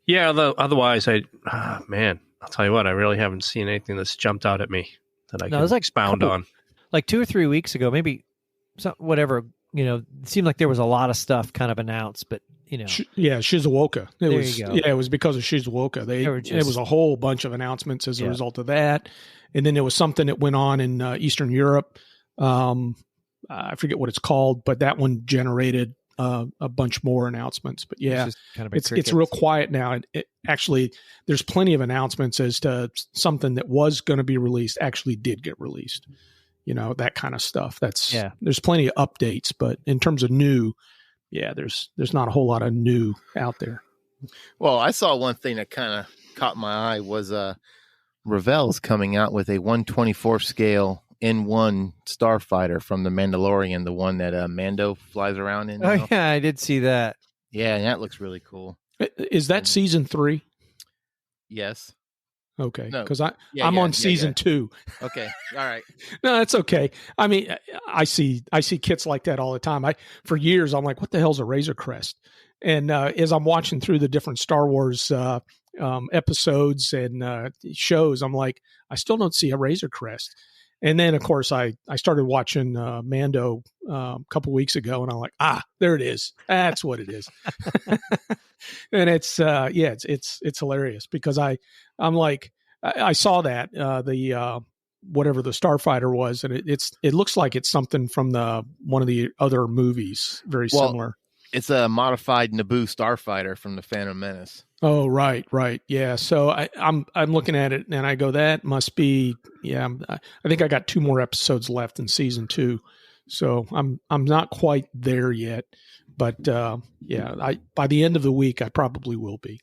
[SPEAKER 5] Yeah. Otherwise, I'll tell you what, I really haven't seen anything that's jumped out at me that I can expound on.
[SPEAKER 3] Like 2 or 3 weeks ago, maybe whatever. It seemed like there was a lot of stuff kind of announced, but
[SPEAKER 4] Shizuoka.
[SPEAKER 3] There you go.
[SPEAKER 4] Yeah, it was because of Shizuoka. It was a whole bunch of announcements as a result of that, and then there was something that went on in Eastern Europe. I forget what it's called, but that one generated a bunch more announcements. But yeah, it's real quiet now. Actually, there's plenty of announcements as to something that was going to be released actually did get released, that kind of stuff. There's plenty of updates, but in terms of new, there's not a whole lot of new out there.
[SPEAKER 2] Well, I saw one thing that kind of caught my eye was Revell's coming out with a 1/24 scale N1 starfighter from the Mandalorian, the one that Mando flies around in.
[SPEAKER 3] Oh yeah, I did see that.
[SPEAKER 2] Yeah, and that looks really cool.
[SPEAKER 4] Is that season 3?
[SPEAKER 2] Yes.
[SPEAKER 4] Okay, because I'm on season 2.
[SPEAKER 2] Okay, all right.
[SPEAKER 4] No, that's okay. I mean, I see kits like that all the time. For years I'm like, what the hell's a Razor Crest? And as I'm watching through the different Star Wars episodes and shows, I'm like, I still don't see a Razor Crest. And then, of course, I started watching Mando a couple weeks ago, and I'm like, there it is. That's what it is. And it's hilarious because I'm like, I saw that the whatever the starfighter was, and it looks like it's something from one of the other movies, very similar.
[SPEAKER 2] It's a modified Naboo starfighter from the Phantom Menace.
[SPEAKER 4] Oh, right. Yeah. So I'm looking at it and I go, that must be, I think I got 2 more episodes left in season 2. So I'm not quite there yet, but by the end of the week, I probably will be.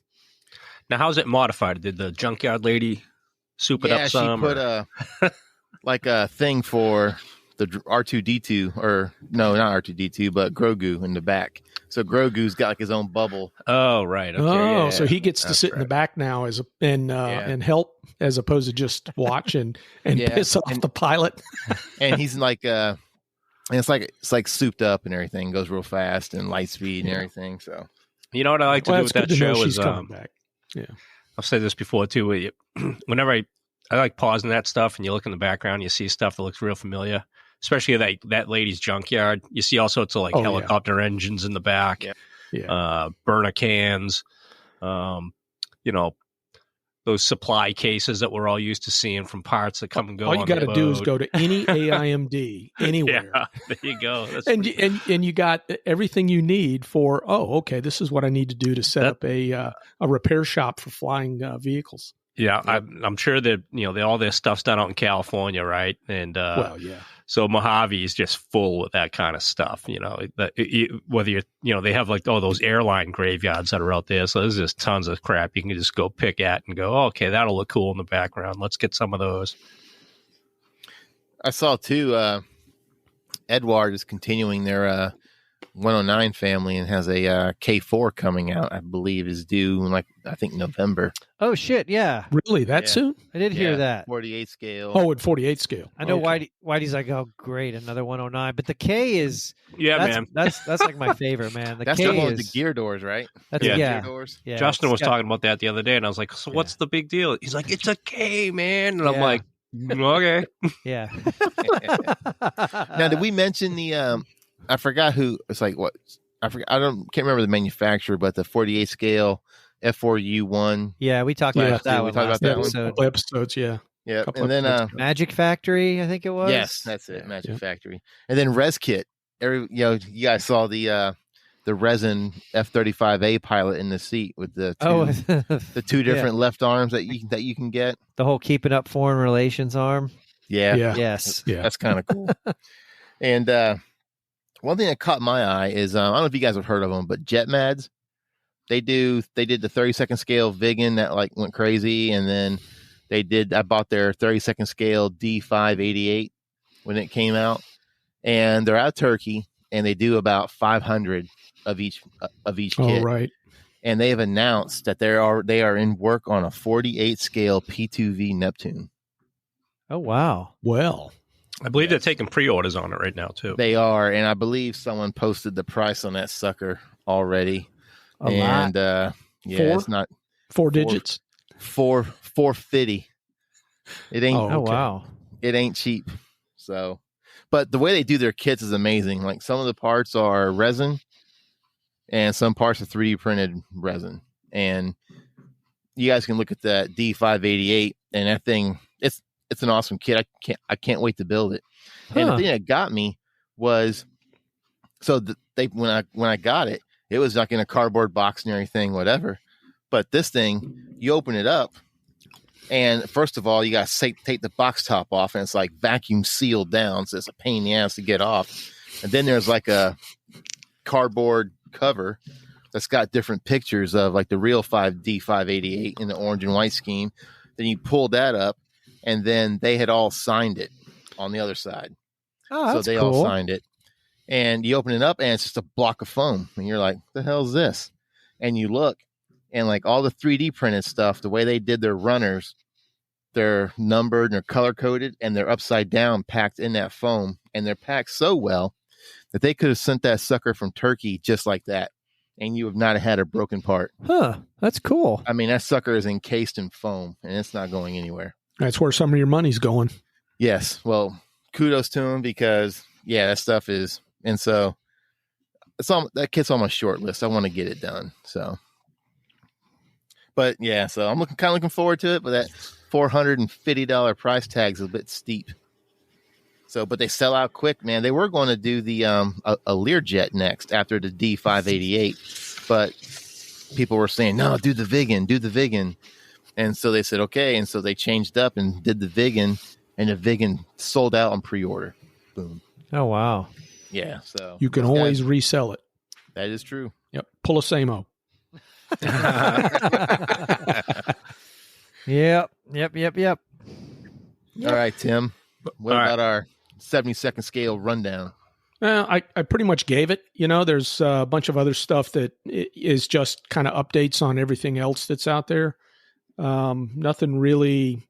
[SPEAKER 5] Now, how's it modified? Did the junkyard lady soup it up some?
[SPEAKER 2] Yeah, she put a thing for the R2-D2, or no, not R2-D2, but Grogu in the back. So Grogu's got like his own bubble.
[SPEAKER 5] Oh, right. Okay,
[SPEAKER 4] so he gets to sit in the back now and help as opposed to just watch and piss off the pilot.
[SPEAKER 2] And he's like, and it's like souped up and everything, goes real fast and light speed and everything. So
[SPEAKER 5] you know what I like to do with that show is
[SPEAKER 4] back. Yeah,
[SPEAKER 5] I've said this before too. Whenever I like pausing that stuff and you look in the background, you see stuff that looks real familiar. Especially that lady's junkyard. You see all sorts of helicopter engines in the back, burner cans, those supply cases that we're all used to seeing from parts that come and go.
[SPEAKER 4] All you got to do is go to any AIMD anywhere.
[SPEAKER 5] Yeah, there you go.
[SPEAKER 4] And you got everything you need for. Oh, okay. This is what I need to do to set up a repair shop for flying vehicles.
[SPEAKER 5] Yeah, I'm sure that all this stuff's done out in California, right? And so Mojave is just full of that kind of stuff. Whether you're, they have like those airline graveyards that are out there. So there's just tons of crap you can just go pick at and go, okay, that'll look cool in the background. Let's get some of those.
[SPEAKER 2] I saw too. Edward is continuing their 109 family and has a K4 coming out. I believe is due in I think November.
[SPEAKER 3] Oh shit! Yeah,
[SPEAKER 4] really? That soon?
[SPEAKER 3] I did hear that.
[SPEAKER 2] 48 scale.
[SPEAKER 4] Oh, at 48 scale.
[SPEAKER 3] I know Whitey's like, oh great, another 109. But the K is
[SPEAKER 5] man.
[SPEAKER 3] That's like my favorite, man.
[SPEAKER 2] That's
[SPEAKER 3] K
[SPEAKER 2] the one with the gear doors, right?
[SPEAKER 3] That's
[SPEAKER 2] gear doors.
[SPEAKER 3] Yeah,
[SPEAKER 5] Justin was talking about that the other day, and I was like, so what's the big deal? He's like, it's a K, man, and I'm like, okay,
[SPEAKER 3] yeah.
[SPEAKER 2] Now, did we mention the? I forgot who. It's like what. I forgot. Can't remember the manufacturer, but the 48 scale F4U1.
[SPEAKER 3] Yeah, we talked about that. We talked about that
[SPEAKER 4] episode. Couple episodes, yeah.
[SPEAKER 2] And then
[SPEAKER 3] Magic Factory, I think it was.
[SPEAKER 2] Yes, that's it. Magic Factory. And then ResKit. You guys saw the resin F-35A pilot in the seat with the two different left arms that you can get.
[SPEAKER 3] The whole keeping up foreign relations arm.
[SPEAKER 2] Yeah.
[SPEAKER 3] Yes.
[SPEAKER 2] Yeah. That's kind of cool. And one thing that caught my eye is I don't know if you guys have heard of them, but JetMads. They did the 32nd scale Vigan that went crazy, and then I bought their 32nd scale D588 when it came out, and they're out of Turkey, and they do about 500 of each kit.
[SPEAKER 4] Oh, right.
[SPEAKER 2] And they have announced that they are in work on a 48 scale P2V Neptune.
[SPEAKER 3] Oh wow!
[SPEAKER 4] Well.
[SPEAKER 5] I believe they're taking pre-orders on it right now, too.
[SPEAKER 2] They are, and I believe someone posted the price on that sucker already.
[SPEAKER 4] A lot.
[SPEAKER 2] It's not
[SPEAKER 4] 4 digits.
[SPEAKER 2] 450. It ain't.
[SPEAKER 3] Oh wow!
[SPEAKER 2] It ain't cheap. So, but the way they do their kits is amazing. Like some of the parts are resin, and some parts are 3D printed resin. And you guys can look at that D588, and that thing. It's an awesome kit. I can't wait to build it. And the thing that got me was, when I got it, it was like in a cardboard box and everything, whatever. But this thing, you open it up, And first of all, you got to take the box top off, and it's like vacuum sealed down, so it's a pain in the ass to get off. And then there's like a cardboard cover that's got different pictures of like the real 5D 588 in the orange and white scheme. Then you pull that up, and then they had all signed it on the other side.
[SPEAKER 3] Oh, that's
[SPEAKER 2] so they
[SPEAKER 3] cool.
[SPEAKER 2] all signed it. And you open it up, and it's just a block of foam. And you're like, the hell is this? And you look, and like all the 3D printed stuff, the way they did their runners, they're numbered and they're color coded, and they're upside down packed in that foam. And they're packed so well that they could have sent that sucker from Turkey just like that, and you have not had a broken part.
[SPEAKER 3] Huh. That's cool.
[SPEAKER 2] I mean, that sucker is encased in foam, and it's not going anywhere.
[SPEAKER 4] That's where some of your money's going.
[SPEAKER 2] Yes. Well, kudos to them, because, yeah, that stuff is... And so that kit's on my short list. I want to get it done. So, but yeah, so I'm kind of looking forward to it, but that $450 price tag's a bit steep. So, but they sell out quick, man. They were going to do the a Learjet next after the D588, but people were saying, no, do the Vigan. And so they said, okay. And so they changed up and did the Vigan, and the Vigan sold out on pre-order. Boom.
[SPEAKER 3] Oh, wow.
[SPEAKER 2] Yeah, so
[SPEAKER 4] you can always resell it.
[SPEAKER 2] That is true.
[SPEAKER 4] Yep. Pull a Samo.
[SPEAKER 3] Yep.
[SPEAKER 2] All right, Tim. What about our 70-second scale rundown?
[SPEAKER 4] I pretty much gave it. There's a bunch of other stuff that is just kind of updates on everything else that's out there. Nothing really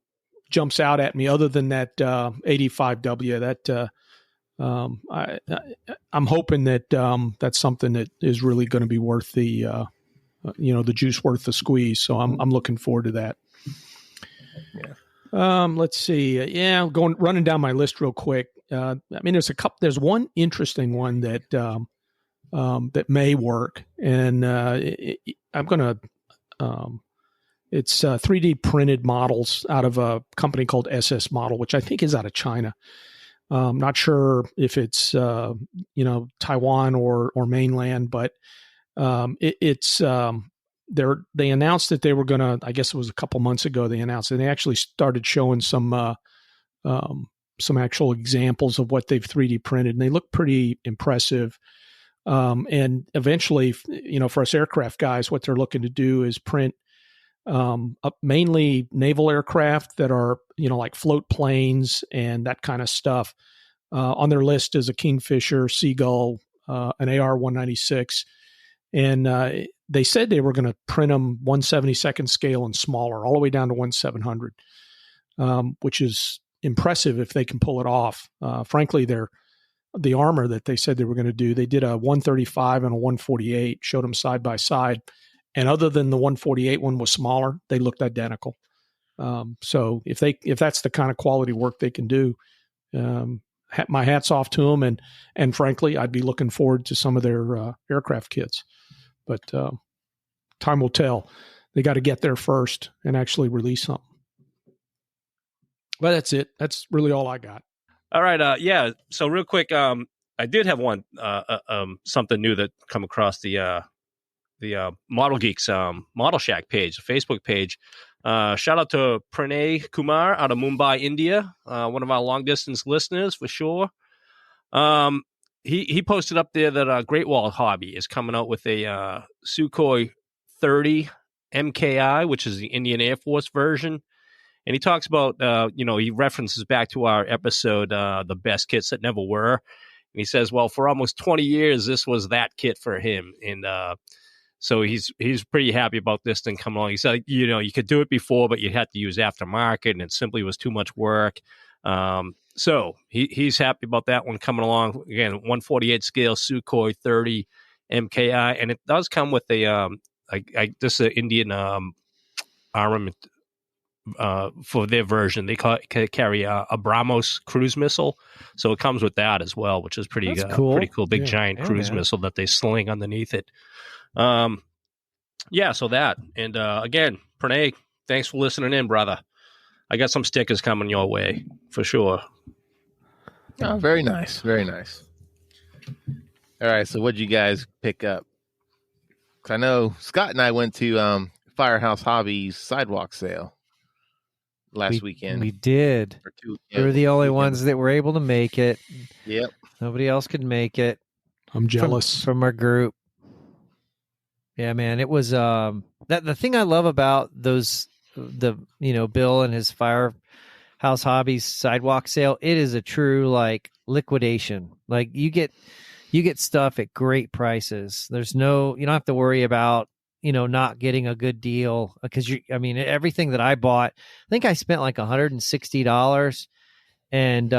[SPEAKER 4] jumps out at me other than that 85W. That I'm hoping that that's something that is really going to be worth the juice worth the squeeze. So I'm looking forward to that.
[SPEAKER 2] Yeah.
[SPEAKER 4] Let's see. Running down my list real quick. There's one interesting one that that may work, and I'm gonna. It's 3D printed models out of a company called SS Model, which I think is out of China. Not sure if it's Taiwan or mainland, but they announced that they were going to, I guess it was a couple months ago they announced, and they actually started showing some actual examples of what they've 3D printed, and they look pretty impressive. And eventually, for us aircraft guys, what they're looking to do is print mainly naval aircraft that are, like float planes and that kind of stuff. On their list is a Kingfisher, Seagull, an AR-196. And they said they were going to print them 1/72nd scale and smaller, all the way down to 1/700, which is impressive if they can pull it off. Frankly, the armor that they said they were going to do, they did a 135 and a 148, showed them side by side. And other than the 148 one was smaller, they looked identical. So if that's the kind of quality work they can do, my hat's off to them. And frankly, I'd be looking forward to some of their aircraft kits. But time will tell. They got to get there first and actually release something. But that's it. That's really all I got.
[SPEAKER 5] All right. Yeah. So real quick, I did have one something new that come across the ModelGeeks Model Shack page, the Facebook page. Shout out to Pranay Kumar out of Mumbai, India, one of our long distance listeners for sure. He posted up there that Great Wall Hobby is coming out with a Sukhoi 30 MKI, which is the Indian Air Force version. And he talks about, he references back to our episode, The Best Kits That Never Were. And he says, well, for almost 20 years, this was that kit for him. And so he's pretty happy about this thing coming along. He said, you could do it before, but you had to use aftermarket, and it simply was too much work. So he's happy about that one coming along. Again, 148 scale Sukhoi 30 MKI. And it does come with a, this is an Indian armament. For their version, they carry a BrahMos cruise missile, so it comes with that as well, which is pretty cool. Pretty cool, big giant cruise missile that they sling underneath it. So that, and again, Pranay, thanks for listening in, brother. I got some stickers coming your way for sure.
[SPEAKER 2] Oh, very nice, very nice. All right, so what'd you guys pick up? 'Cause I know Scott and I went to Firehouse Hobbies sidewalk sale. last weekend.
[SPEAKER 3] We did. We were the only ones that were able to make it.
[SPEAKER 2] Yep.
[SPEAKER 3] Nobody else could make it.
[SPEAKER 4] I'm jealous
[SPEAKER 3] from our group. Yeah, man. It was the thing I love about Bill and his Firehouse Hobbies sidewalk sale. It is a true like liquidation. Like you get stuff at great prices. You don't have to worry about not getting a good deal because everything that I bought, I think I spent like $160, and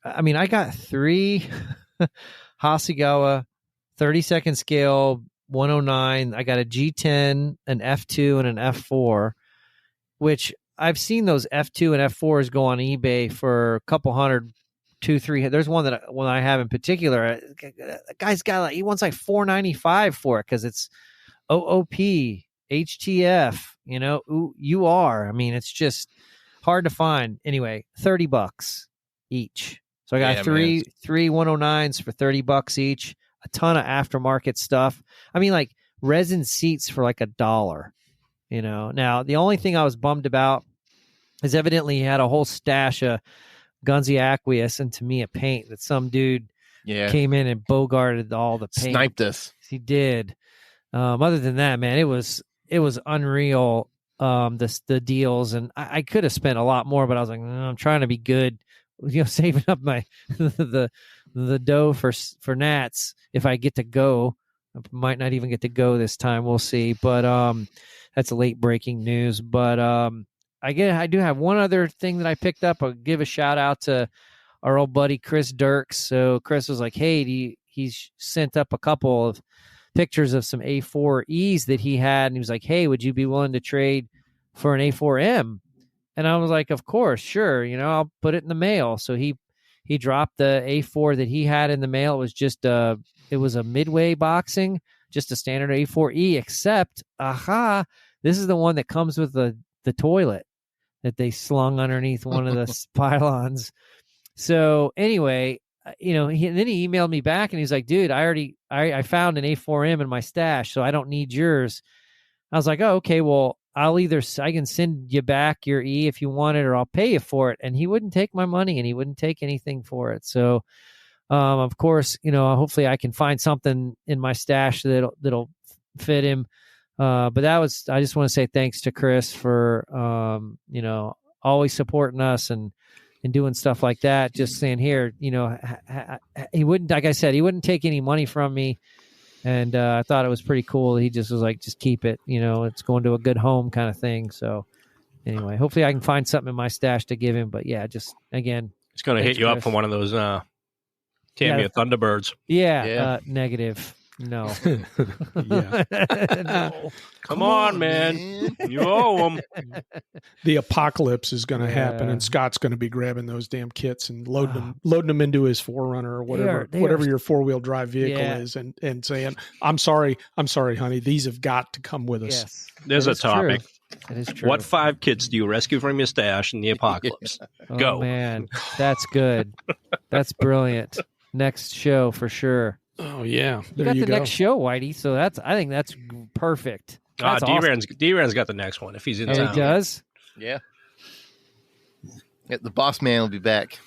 [SPEAKER 3] I got 3 Hasegawa 32nd scale 109. I got a G10, an F2, and an F4, which I've seen those F2 and F4s go on eBay for a couple hundred, $200-$300. There's one that I have in particular. The guy's got he wants like $495 for it because it's OOP, HTF, UR. It's just hard to find. Anyway, $30 each. So I got three 109s for $30 each. A ton of aftermarket stuff. Like resin seats for like $1. Now the only thing I was bummed about is evidently he had a whole stash of Gunzi Aqueous and Tamiya paint that some dude came in and bogarted all the paint.
[SPEAKER 2] Sniped us.
[SPEAKER 3] He did. Other than that, man, it was unreal. The deals, and I could have spent a lot more, but I was like, I'm trying to be good, saving up my the dough for Nats if I get to go. I might not even get to go this time. We'll see. But that's late breaking news. But I do have one other thing that I picked up. I'll give a shout out to our old buddy Chris Dirks. So Chris was like, hey, he's sent up a couple of pictures of some A4Es that he had, and he was like, hey, would you be willing to trade for an A4M? And I was like, of course, sure, I'll put it in the mail. So he dropped the A4 that he had in the mail. It was just it was a Midway Boxing, just a standard A4E, except this is the one that comes with the toilet that they slung underneath one of the pylons. So anyway, then he emailed me back and he's like, dude, I found an A4M in my stash, so I don't need yours. I was like, oh, okay, well, I can send you back your E if you want it, or I'll pay you for it. And he wouldn't take my money and he wouldn't take anything for it. So, of course, hopefully I can find something in my stash that'll fit him. But I just want to say thanks to Chris for, always supporting us and doing stuff like that. Just saying here, he wouldn't, like I said, he wouldn't take any money from me. And I thought it was pretty cool. He just was like, just keep it, it's going to a good home kind of thing. So anyway, hopefully I can find something in my stash to give him. But yeah, just again,
[SPEAKER 5] it's going to hit you Chris up for one of those Tamiya Thunderbirds.
[SPEAKER 3] Yeah. Negative. No.
[SPEAKER 5] No. Come on, man. You owe them.
[SPEAKER 4] The apocalypse is going to happen, and Scott's going to be grabbing those damn kits and loading them into his 4Runner or whatever your 4-wheel drive vehicle is, and saying, I'm sorry, honey, these have got to come with us.
[SPEAKER 3] Yes,
[SPEAKER 5] there's a topic.
[SPEAKER 3] That is true.
[SPEAKER 5] What 5 kits do you rescue from your stash in the apocalypse? Go.
[SPEAKER 3] Oh, man. That's good. That's brilliant. Next show for sure.
[SPEAKER 4] Oh yeah,
[SPEAKER 3] you got the next show, Whitey. So I think that's perfect. That's
[SPEAKER 5] awesome. D-Ran's got the next one if he's in town.
[SPEAKER 3] He does.
[SPEAKER 2] Yeah. The boss man will be back.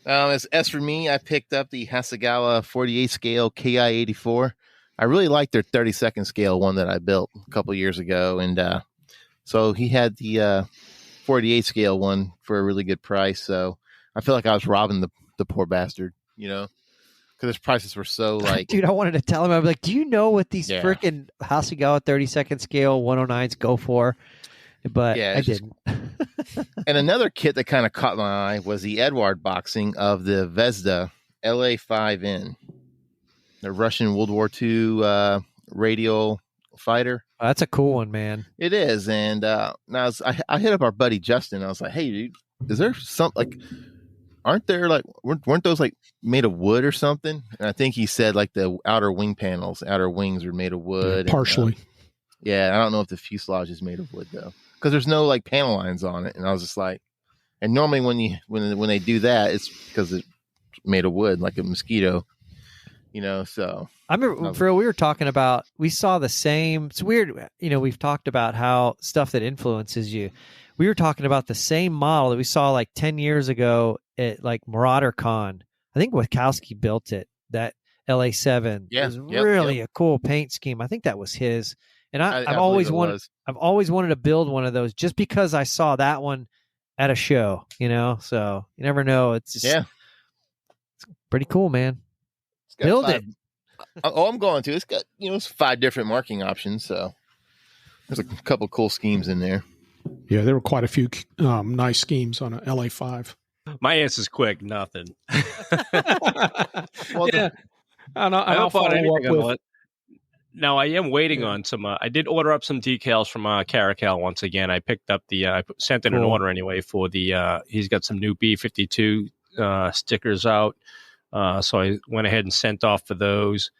[SPEAKER 2] As for me, I picked up the Hasegawa 48 scale KI-84. I really like their 32nd scale one that I built a couple years ago, and so he had the 48 scale one for a really good price. So I feel like I was robbing the poor bastard, because his prices were so like.
[SPEAKER 3] Dude, I wanted to tell him. I'm like, do you know what these freaking Hasegawa 32nd scale 109s go for? But I didn't.
[SPEAKER 2] And another kit that kind of caught my eye was the Edward boxing of the Vezda LA5N, the Russian World War II radial fighter.
[SPEAKER 3] Oh, that's a cool one, man.
[SPEAKER 2] It is. And now I hit up our buddy Justin. I was like, hey, dude, is there something like, aren't there like, weren't those like made of wood or something? And I think he said like the outer wings are made of wood.
[SPEAKER 4] Partially.
[SPEAKER 2] And, I don't know if the fuselage is made of wood though, because there's no like panel lines on it. And I was just like, and normally when they do that, it's because it's made of wood, like a mosquito, So
[SPEAKER 3] I remember, Phil, we saw the same. It's weird. We've talked about how stuff that influences you. We were talking about the same model that we saw like 10 years ago at like Marauder Con. I think Wachowski built it. That LA7 is really a cool paint scheme. I think that was his. And I've always wanted to build one of those just because I saw that one at a show, so you never know. It's just, it's pretty cool, man. Build it.
[SPEAKER 2] I'm going to. It's got, it's 5 different marking options. So there's a couple cool schemes in there.
[SPEAKER 4] Yeah, there were quite a few nice schemes on a LA5.
[SPEAKER 5] My answer's quick. Nothing.
[SPEAKER 4] Well, yeah. I'll follow up with.
[SPEAKER 5] Now, I am waiting on some. I did order up some decals from Caracal once again. I picked up I sent in an order anyway for the. He's got some new B52 stickers out, so I went ahead and sent off for those.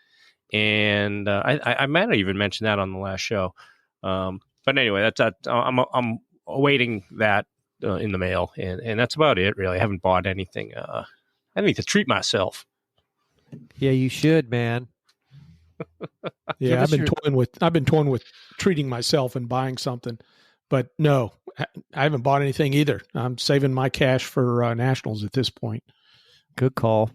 [SPEAKER 5] And I might have even mentioned that on the last show. But anyway, that's that. I'm awaiting that in the mail, and that's about it. Really, I haven't bought anything. I need to treat myself.
[SPEAKER 3] Yeah, you should, man.
[SPEAKER 4] Yeah, I've been toying with treating myself and buying something, but no, I haven't bought anything either. I'm saving my cash for nationals at this point.
[SPEAKER 3] Good call.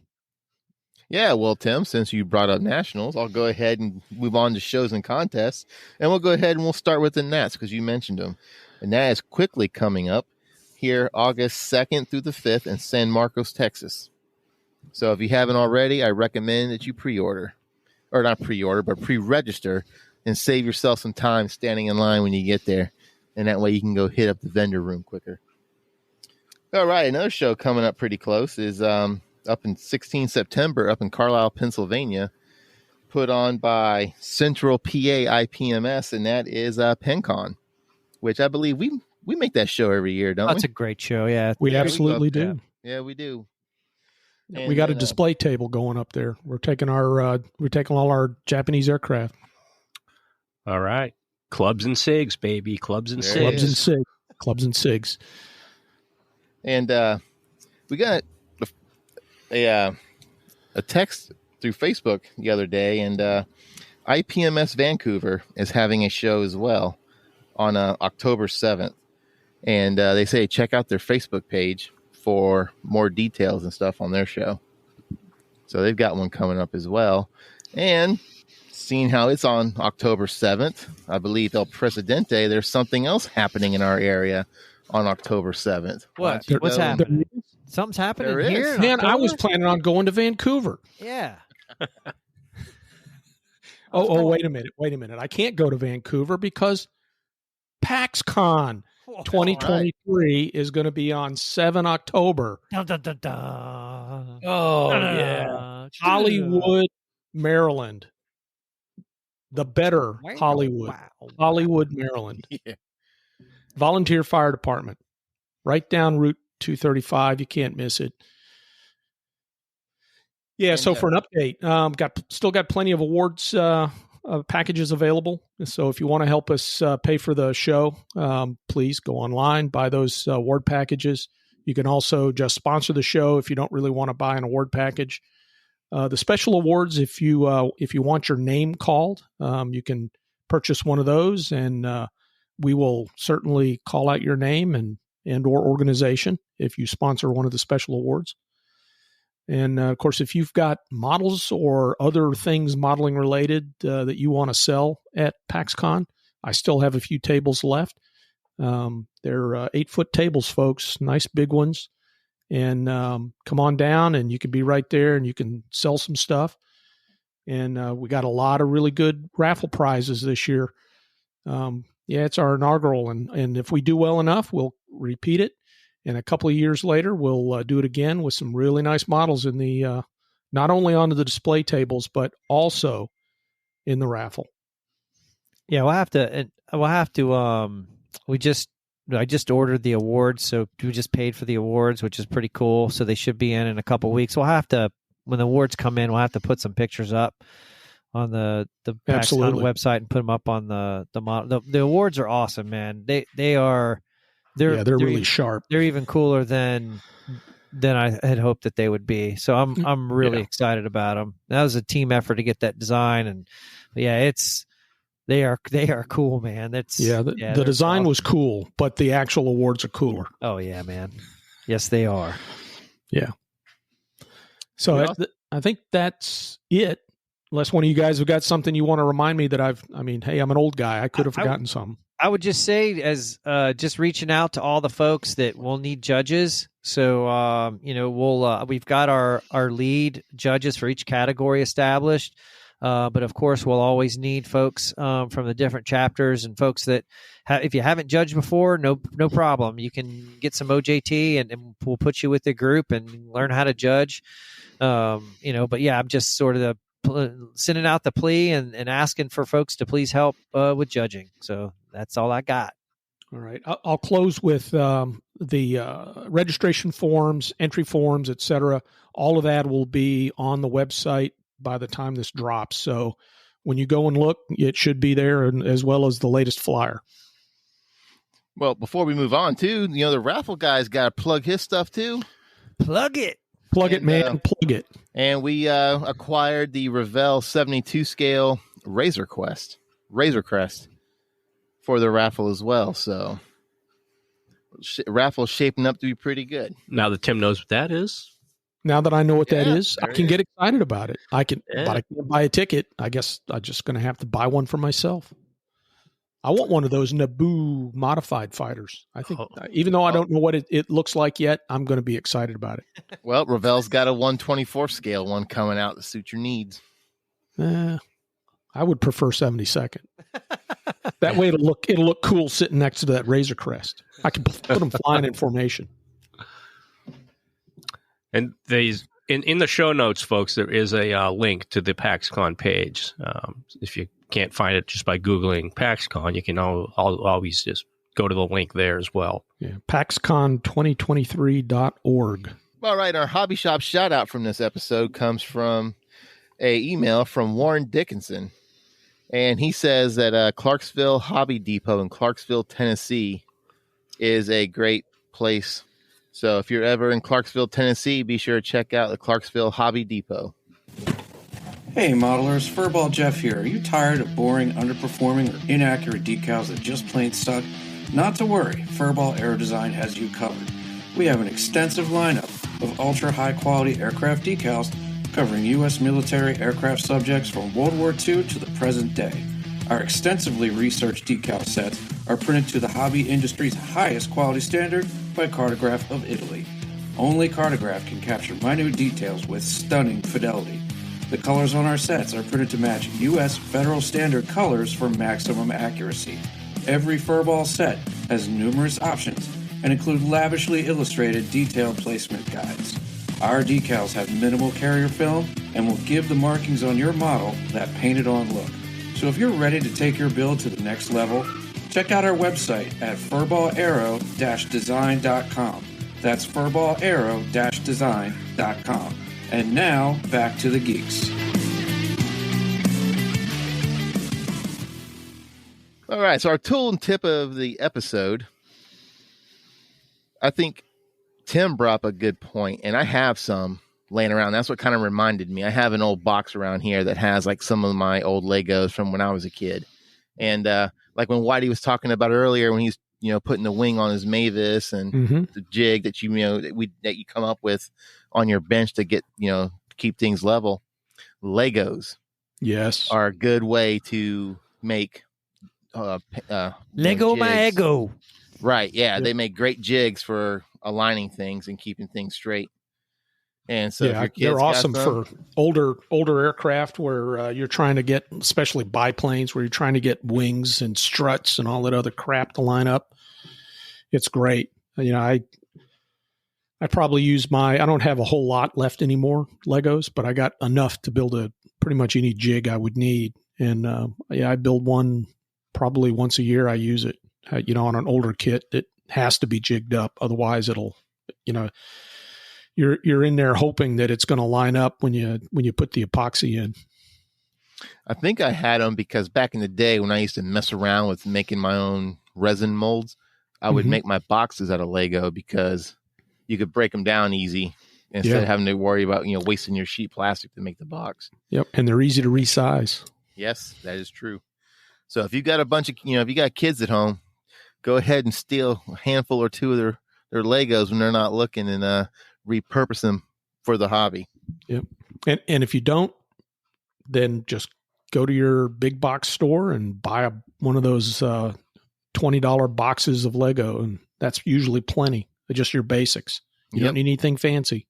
[SPEAKER 2] Yeah, well, Tim, since you brought up nationals, I'll go ahead and move on to shows and contests, and we'll go ahead and we'll start with the Nats because you mentioned them, and that is quickly coming up here, August 2nd through the 5th in San Marcos, Texas. So if you haven't already, I recommend that you pre-order. Or not pre-order, but pre-register and save yourself some time standing in line when you get there. And that way you can go hit up the vendor room quicker. All right, another show coming up pretty close is up in 16 September up in Carlisle, Pennsylvania, put on by Central PA IPMS, and that is PAXCON, which I believe we make that show every year, don't we?
[SPEAKER 3] That's a great show, yeah.
[SPEAKER 4] We absolutely do.
[SPEAKER 2] Yeah, we do.
[SPEAKER 4] And we got a display table going up there. We're taking all our Japanese aircraft.
[SPEAKER 5] All right. Clubs and SIGs, baby. Clubs and SIGs.
[SPEAKER 4] Clubs and SIGs.
[SPEAKER 2] And we got a text through Facebook the other day, and IPMS Vancouver is having a show as well on October 7th. And they say check out their Facebook page for more details and stuff on their show. So they've got one coming up as well. And seeing how it's on October 7th, I believe El Presidente, there's something else happening in our area on October 7th.
[SPEAKER 3] What? What's happening? Something's happening here?
[SPEAKER 4] Man, I was planning on going to Vancouver.
[SPEAKER 3] Yeah.
[SPEAKER 4] Wait a minute. I can't go to Vancouver because PAXCON 2023 is going to be on 7 October.
[SPEAKER 3] Dun, dun, dun, dun.
[SPEAKER 4] Oh, yeah. Hollywood, Maryland. The better Hollywood. Wow. Hollywood, Maryland.
[SPEAKER 2] Yeah.
[SPEAKER 4] Volunteer Fire Department. Right down Route 235. You can't miss it. Yeah, so for an update, still got plenty of awards packages available. So if you want to help us pay for the show, please go online, buy those award packages. You can also just sponsor the show if you don't really want to buy an award package. The special awards, if you want your name called, you can purchase one of those, and we will certainly call out your name and or organization if you sponsor one of the special awards. And, of course, if you've got models or other things modeling related that you want to sell at PAXCON, I still have a few tables left. They're 8-foot tables, folks, nice big ones. And come on down, and you can be right there, and you can sell some stuff. And we got a lot of really good raffle prizes this year. It's our inaugural, and if we do well enough, we'll repeat it. And a couple of years later, we'll do it again with some really nice models in the not only onto the display tables, but also in the raffle.
[SPEAKER 3] Yeah, we'll have to. I just ordered the awards, so we just paid for the awards, which is pretty cool. So they should be in a couple of weeks. We'll have to, when the awards come in, we'll have to put some pictures up on the PAXCON website and put them up on the model. The awards are awesome, man. They're
[SPEAKER 4] really sharp.
[SPEAKER 3] They're even cooler than than I had hoped that they would be. So I'm really excited about them. That was a team effort to get that design, and they are cool, man.
[SPEAKER 4] The design was cool, but the actual awards are cooler.
[SPEAKER 3] Oh yeah, man. Yes, they are.
[SPEAKER 4] Yeah. So I think that's it. Unless one of you guys have got something you want to remind me that hey, I'm an old guy. I could have forgotten something.
[SPEAKER 3] I would just say, as just reaching out to all the folks that will need judges. So, we've got our lead judges for each category established. But of course, we'll always need folks from the different chapters and folks that if you haven't judged before, no problem. You can get some OJT and we'll put you with the group and learn how to judge. But yeah, I'm just sort of sending out the plea and asking for folks to please help with judging. So that's all I got.
[SPEAKER 4] All right. I'll close with the registration forms, entry forms, etc. All of that will be on the website by the time this drops. So when you go and look, it should be there, and as well as the latest flyer.
[SPEAKER 2] Well, before we move on, too, the raffle guy's got to plug his stuff, too.
[SPEAKER 3] Plug it.
[SPEAKER 4] Plug it, man. Plug it.
[SPEAKER 2] And we acquired the Revell 72 scale Razor Crest for the raffle as well. So raffle's shaping up to be pretty good.
[SPEAKER 5] Now that Tim knows what that is.
[SPEAKER 4] Now that I know what that is, I can get excited about it. But I can't buy a ticket. I guess I'm just going to have to buy one for myself. I want one of those Naboo modified fighters. I think, even though I don't know what it looks like yet, I'm going to be excited about it.
[SPEAKER 2] Well, Revell's got a 1/24 scale one coming out to suit your needs.
[SPEAKER 4] I would prefer 72nd. That way it'll look cool sitting next to that Razor Crest. I can put them flying in formation.
[SPEAKER 5] And in the show notes, folks, there is a link to the PAXCON page. If you can't find it just by Googling PAXCON, you can always just go to the link there as well.
[SPEAKER 4] Yeah, PAXCON2023.org.
[SPEAKER 2] All right, our hobby shop shout out from this episode comes from a email from Warren Dickinson. And he says that Clarksville Hobby Depot in Clarksville, Tennessee is a great place. So if you're ever in Clarksville, Tennessee, be sure to check out the Clarksville Hobby Depot.
[SPEAKER 7] Hey modelers, Furball Jeff here. Are you tired of boring, underperforming, or inaccurate decals that just plain suck? Not to worry, Furball Aero-Design has you covered. We have an extensive lineup of ultra high quality aircraft decals covering U.S. military aircraft subjects from World War II to the present day. Our extensively researched decal sets are printed to the hobby industry's highest quality standard by Cartograph of Italy. Only Cartograph can capture minute details with stunning fidelity. The colors on our sets are printed to match U.S. federal standard colors for maximum accuracy. Every Furball set has numerous options and include lavishly illustrated detailed placement guides. Our decals have minimal carrier film and will give the markings on your model that painted-on look. So if you're ready to take your build to the next level, check out our website at furballaero-design.com. That's furballaero-design.com. And now, back to the geeks.
[SPEAKER 2] All right, so our tool and tip of the episode, I think Tim brought up a good point, and I have some laying around. That's what kind of reminded me. I have an old box around here that has like some of my old Legos from when I was a kid. And like when Whitey was talking about earlier, when he's putting the wing on his Mavis and the jig that that you come up with on your bench to get keep things level. Legos,
[SPEAKER 4] yes,
[SPEAKER 2] are a good way to make
[SPEAKER 3] Lego my ego.
[SPEAKER 2] Right? Yeah, they make great jigs for aligning things and keeping things straight. And so
[SPEAKER 4] they're awesome for older aircraft where you're trying to get, especially biplanes, where you're trying to get wings and struts and all that other crap to line up. It's great. I probably use I don't have a whole lot left anymore, Legos, but I got enough to build pretty much any jig I would need. And I build one probably once a year. I use it, on an older kit that has to be jigged up. Otherwise it'll, you're in there hoping that it's going to line up when you put the epoxy in.
[SPEAKER 2] I think I had them because back in the day when I used to mess around with making my own resin molds, I would make my boxes out of Lego because you could break them down easy instead of having to worry about, wasting your sheet plastic to make the box.
[SPEAKER 4] Yep. And they're easy to resize.
[SPEAKER 2] Yes, that is true. So if you got a bunch of, if you got kids at home, go ahead and steal a handful or two of their Legos when they're not looking and repurpose them for the hobby.
[SPEAKER 4] Yep. And if you don't, then just go to your big box store and buy one of those $20 boxes of Lego, and that's usually plenty. Just your basics. You don't need anything fancy.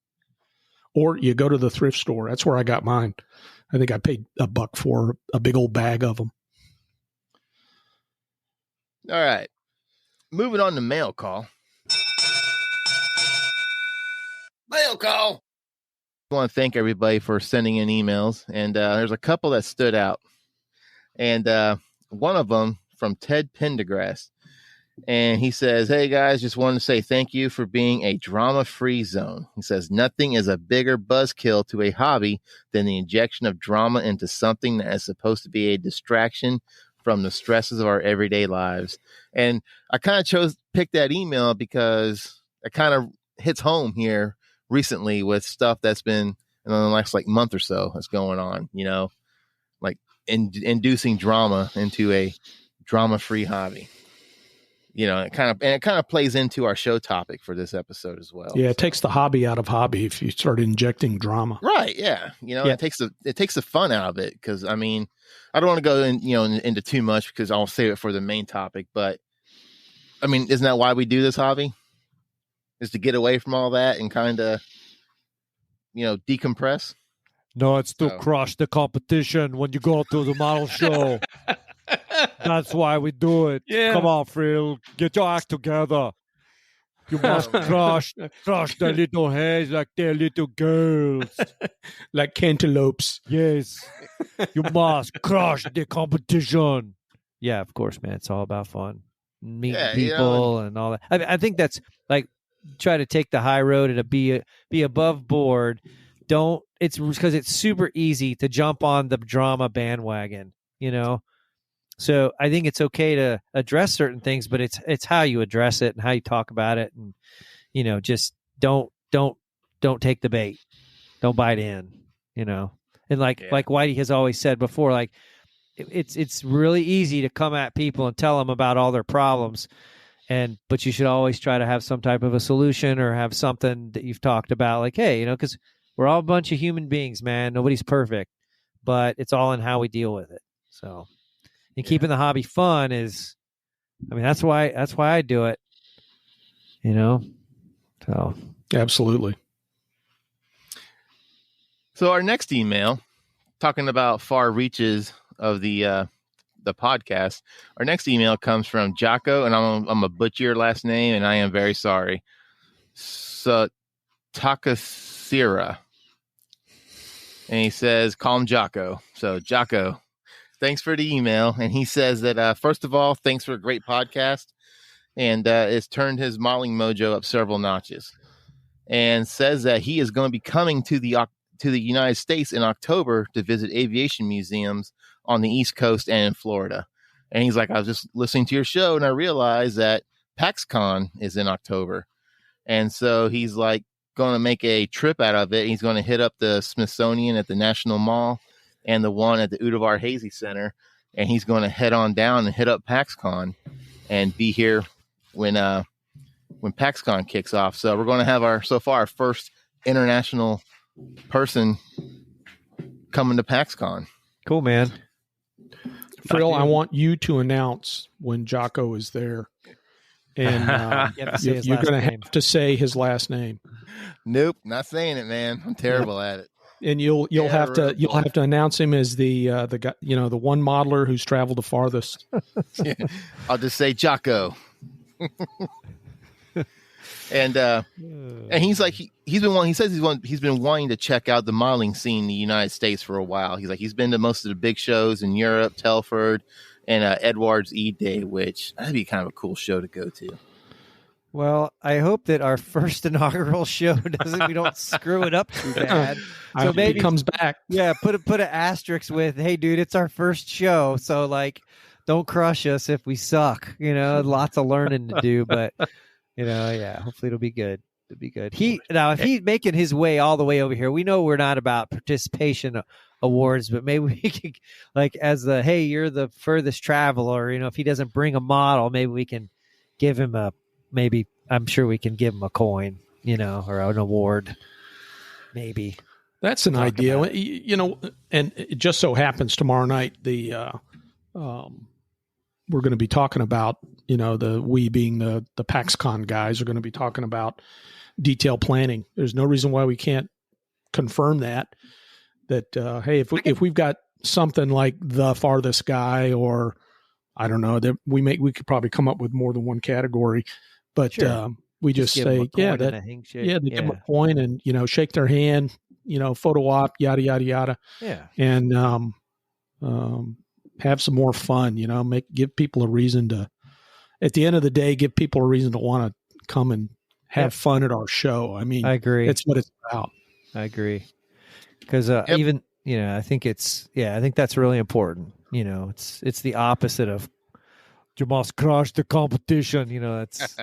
[SPEAKER 4] Or you go to the thrift store. That's where I got mine. I think I paid $1 for a big old bag of them.
[SPEAKER 2] All right. Moving on to mail call. Mail call. I want to thank everybody for sending in emails. And there's a couple that stood out. And one of them from Ted Pendergrass. And he says, hey, guys, just wanted to say thank you for being a drama-free zone. He says, nothing is a bigger buzzkill to a hobby than the injection of drama into something that is supposed to be a distraction from the stresses of our everyday lives. And I kind of picked that email because it kind of hits home here recently with stuff that's been in the last month or so that's going on, like inducing drama into a drama-free hobby. It kind of plays into our show topic for this episode as well.
[SPEAKER 4] Yeah, it takes the hobby out of hobby if you start injecting drama.
[SPEAKER 2] Right? Yeah, it takes the fun out of it because I don't want to go into too much because I'll save it for the main topic. But isn't that why we do this hobby? Is to get away from all that and kind of decompress.
[SPEAKER 3] No, it's to crush the competition when you go to the model show. That's why we do it. Yeah. Come on, Phil. Get your act together. You must crush the little heads like they're little girls.
[SPEAKER 4] Like cantaloupes.
[SPEAKER 3] Yes. You must crush the competition. Yeah, of course, man. It's all about fun. Meeting people and all that. I think that's try to take the high road and be above board. It's because it's super easy to jump on the drama bandwagon, So I think it's okay to address certain things, but it's how you address it and how you talk about it, and just don't take the bait, don't bite in, and like Whitey has always said before, it's really easy to come at people and tell them about all their problems, but you should always try to have some type of a solution or have something that you've talked about, hey, because we're all a bunch of human beings, man. Nobody's perfect, but it's all in how we deal with it. So. And keeping the hobby fun is, that's why I do it, So
[SPEAKER 4] absolutely.
[SPEAKER 2] So our next email, talking about far reaches of the podcast, our next email comes from Jocko, and I'm a butcher your last name, and I am very sorry. So Takasira, and he says, call him Jocko. So Jocko. Thanks for the email. And he says that, first of all, thanks for a great podcast. And it's turned his modeling mojo up several notches. And says that he is going to be coming to the United States in October to visit aviation museums on the East Coast and in Florida. And he's like, I was just listening to your show and I realized that PAXCON is in October. And so he's going to make a trip out of it. He's going to hit up the Smithsonian at the National Mall and the one at the Udavar Hazy Center, and he's going to head on down and hit up PAXCON and be here when PAXCON kicks off. So we're going to have our first international person coming to PAXCON.
[SPEAKER 3] Cool, man.
[SPEAKER 4] Phil, I want you to announce when Jocko is there, and you're going to have to say his last name.
[SPEAKER 2] Nope, not saying it, man. I'm terrible at it.
[SPEAKER 4] And you'll have to announce him as the guy, the one modeler who's traveled the farthest.
[SPEAKER 2] Yeah. I'll just say Jocko. and he's like he's been wanting to check out the modeling scene in the United States for a while. He's been to most of the big shows in Europe, Telford, and Edwards E-Day, which that'd be kind of a cool show to go to.
[SPEAKER 3] Well, I hope that our first inaugural show we don't screw it up too bad.
[SPEAKER 4] So maybe he comes back.
[SPEAKER 3] Yeah, put an asterisk with, hey, dude, it's our first show. So don't crush us if we suck. Lots of learning to do, but hopefully it'll be good. It'd be good. If he's making his way all the way over here, we know we're not about participation awards, but maybe we could, like, as the, hey, you're the furthest traveler, if he doesn't bring a model, maybe we can give him I'm sure we can give him a coin, or an award. Maybe.
[SPEAKER 4] That's an idea. And it just so happens tomorrow night, we're going to be talking about, we being the PAXCON guys are going to be talking about detail planning. There's no reason why we can't confirm that, hey, if we've got something like the farthest guy, or I don't know, that we could probably come up with more than one category, but sure. We just say, they give them a coin and, shake their hand, photo op, yada, yada, yada.
[SPEAKER 3] Yeah.
[SPEAKER 4] And, have some more fun, give people a reason to, at the end of the day, give people a reason to want to come and have fun at our show. I mean,
[SPEAKER 3] I agree.
[SPEAKER 4] That's what it's about.
[SPEAKER 3] I agree. Because even, I think I think that's really important. It's the opposite of you must crush the competition. That's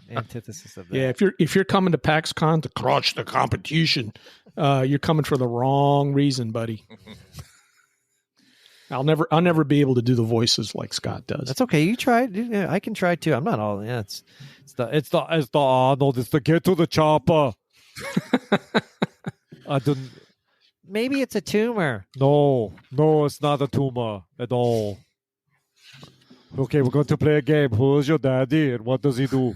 [SPEAKER 3] antithesis of that.
[SPEAKER 4] Yeah. If you're coming to PAXCON to crush the competition, you're coming for the wrong reason, buddy. I'll never be able to do the voices like Scott does.
[SPEAKER 3] That's okay. You try. Yeah, I can try too. I'm not all. Yeah, it's the Arnold. It's the get to the chopper. I don't. Maybe it's a tumor. No, it's not a tumor at all. Okay, we're going to play a game. Who's your daddy and what does he do?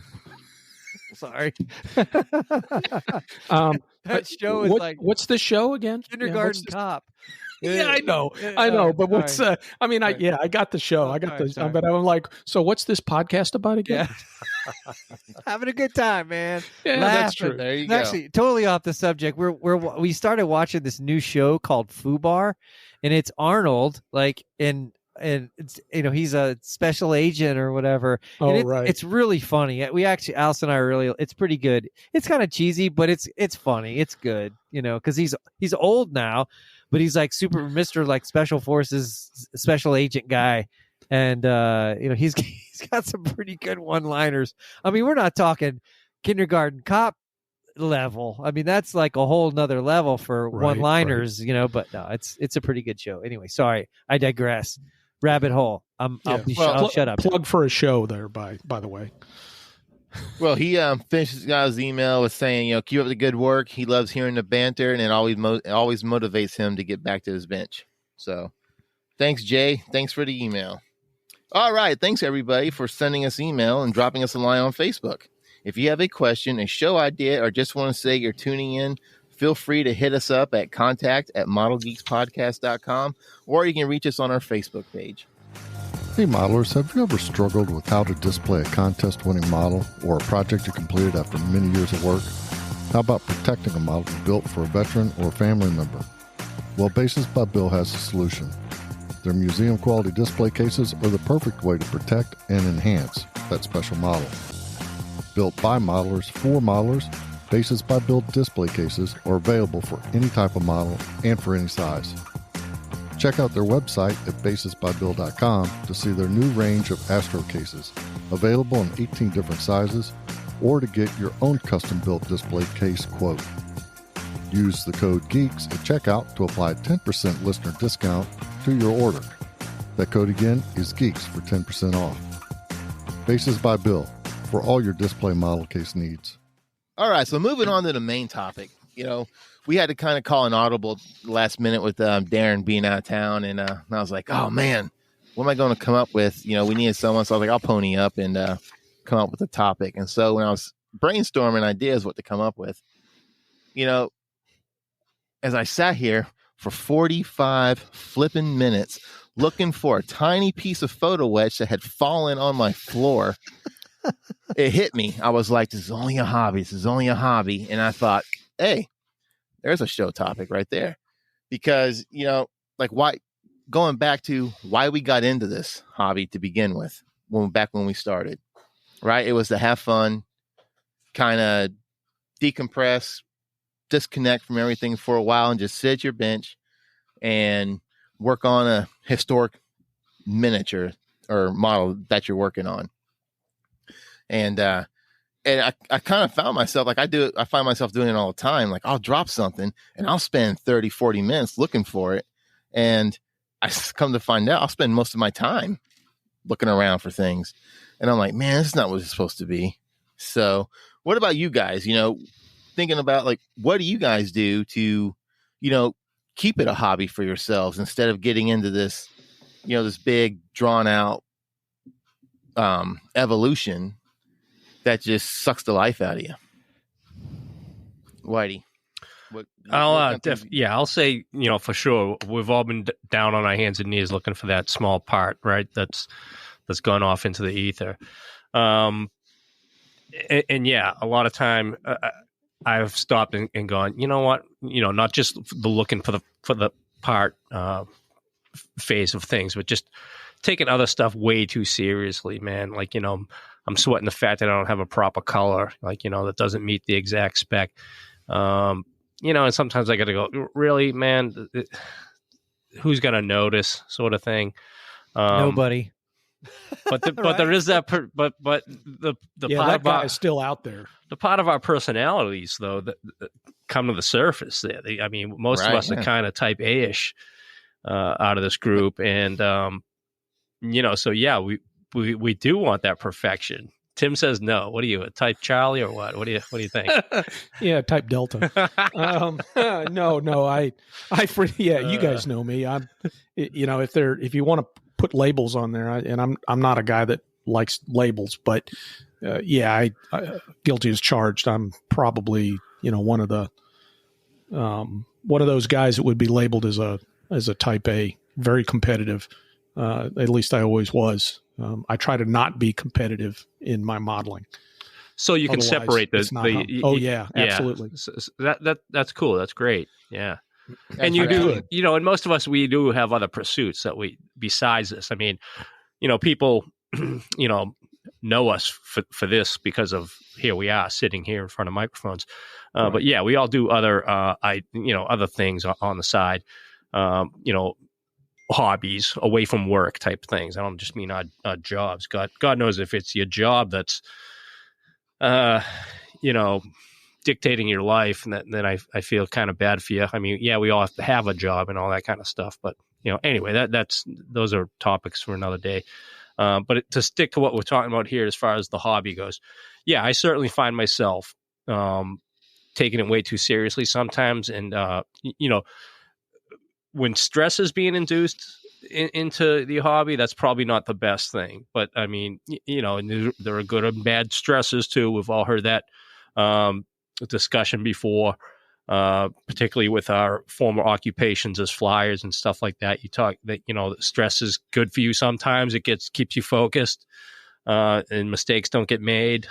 [SPEAKER 3] Sorry. That show is
[SPEAKER 4] what's the show again?
[SPEAKER 3] Kindergarten Cop.
[SPEAKER 4] Yeah, I know. But what's? I got the show. But I'm like, so what's this podcast about again?
[SPEAKER 3] Yeah. Having a good time, man.
[SPEAKER 4] Yeah, that's true.
[SPEAKER 2] There you go.
[SPEAKER 3] Actually, totally off the subject. We started watching this new show called Fubar, and it's Arnold, and it's he's a special agent or whatever. And
[SPEAKER 4] right.
[SPEAKER 3] It's really funny. We actually, Alice and I it's pretty good. It's kind of cheesy, but it's funny. It's good, because he's old now. But he's like super Mr. like special forces, special agent guy. And, he's got some pretty good one-liners. I mean, we're not talking Kindergarten Cop level. I mean, that's like a whole nother level for one-liners, but no, it's a pretty good show. Anyway, sorry, I digress. Rabbit hole. I'll shut up.
[SPEAKER 4] Plug for a show there, by the way.
[SPEAKER 2] Well, he finishes his email with saying, keep up the good work. He loves hearing the banter, and it always motivates him to get back to his bench. So, thanks, Jay. Thanks for the email. All right, thanks everybody for sending us email and dropping us a line on Facebook. If you have a question, a show idea, or just want to say you're tuning in, feel free to hit us up at contact@ModelGeeksPodcast.com, or you can reach us on our Facebook page.
[SPEAKER 1] Hey modelers, have you ever struggled with how to display a contest-winning model or a project you completed after many years of work? How about protecting a model you built for a veteran or a family member? Well, Basis by Bill has a solution. Their museum-quality display cases are the perfect way to protect and enhance that special model. Built by modelers for modelers, Basis by Bill display cases are available for any type of model and for any size. Check out their website at basisbybill.com to see their new range of Astro cases, available in 18 different sizes, or to get your own custom-built display case quote. Use the code GEEKS at checkout to apply a 10% listener discount to your order. That code again is GEEKS for 10% off. Basis by Bill for all your display model case needs.
[SPEAKER 2] All right, so moving on to the main topic. We had to kind of call an audible last minute with Darren being out of town. And I was like, oh, man, what am I going to come up with? We needed someone. So I was like, I'll pony up and come up with a topic. And so when I was brainstorming ideas what to come up with, as I sat here for 45 flipping minutes looking for a tiny piece of photo etch that had fallen on my floor, it hit me. I was like, this is only a hobby. And I thought, hey, there's a show topic right there. Because, why, going back to why we got into this hobby to begin with, back when we started, right? It was to have fun, kind of decompress, disconnect from everything for a while and just sit at your bench and work on a historic miniature or model that you're working on. And And I kind of found myself like I find myself doing it all the time. Like I'll drop something and I'll spend 30, 40 minutes looking for it. And I come to find out I'll spend most of my time looking around for things. And I'm like, man, this is not what it's supposed to be. So what about you guys? You know, thinking about like, what do you guys do to, you know, keep it a hobby for yourselves instead of getting into this, you know, this big drawn out evolution that just sucks the life out of you? Whitey.
[SPEAKER 5] I'll say, you know, for sure, we've all been down on our hands and knees looking for that small part, right? That's gone off into the ether. And yeah, a lot of time I've stopped and gone, you know what, you know, not just the looking for the part phase of things, but just taking other stuff way too seriously, man. Like, you know, I'm sweating the fact that I don't have a proper color, like, you know, that doesn't meet the exact spec. You know, and sometimes I got to go, really, man, who's going to notice, sort of thing.
[SPEAKER 3] Nobody.
[SPEAKER 5] But
[SPEAKER 3] Right.
[SPEAKER 5] but there is that, but the
[SPEAKER 4] yeah,
[SPEAKER 5] part
[SPEAKER 4] that
[SPEAKER 5] of
[SPEAKER 4] guy is still out there.
[SPEAKER 5] the part of our personalities, though, that come to the surface there. I mean, most of us are kind of type A-ish out of this group. And, you know, so yeah, we do want that perfection. Tim says no. What are you, a type Charlie or what? What do you think?
[SPEAKER 4] Yeah, type Delta. No. You guys know me. I'm, you know, if you want to put labels on there, and I'm not a guy that likes labels, but I guilty as charged. I'm probably, you know, one of those guys that would be labeled as a type A, very competitive. At least I always was. I try to not be competitive in my modeling.
[SPEAKER 5] So you can separate
[SPEAKER 4] absolutely.
[SPEAKER 5] So that's cool. That's great. Yeah. And
[SPEAKER 2] you do,
[SPEAKER 5] you know, and most of us, we do have other pursuits that besides this. I mean, you know, people, you know us for this because of here we are sitting here in front of microphones.
[SPEAKER 2] Right.
[SPEAKER 5] But yeah, we all do other, other things on the side, you know, hobbies away from work type things. I don't just mean odd jobs. God knows if it's your job that's, you know, dictating your life, and then I feel kind of bad for you. I mean, yeah, we all have to have a job and all that kind of stuff, but you know, anyway, those are topics for another day. But to stick to what we're talking about here, as far as the hobby goes, yeah, I certainly find myself taking it way too seriously sometimes, and you know, when stress is being induced into the hobby, that's probably not the best thing. But I mean, you know, and there are good and bad stresses too. We've all heard that discussion before, particularly with our former occupations as flyers and stuff like that. You talk that, you know, stress is good for you sometimes. It keeps you focused, and mistakes don't get made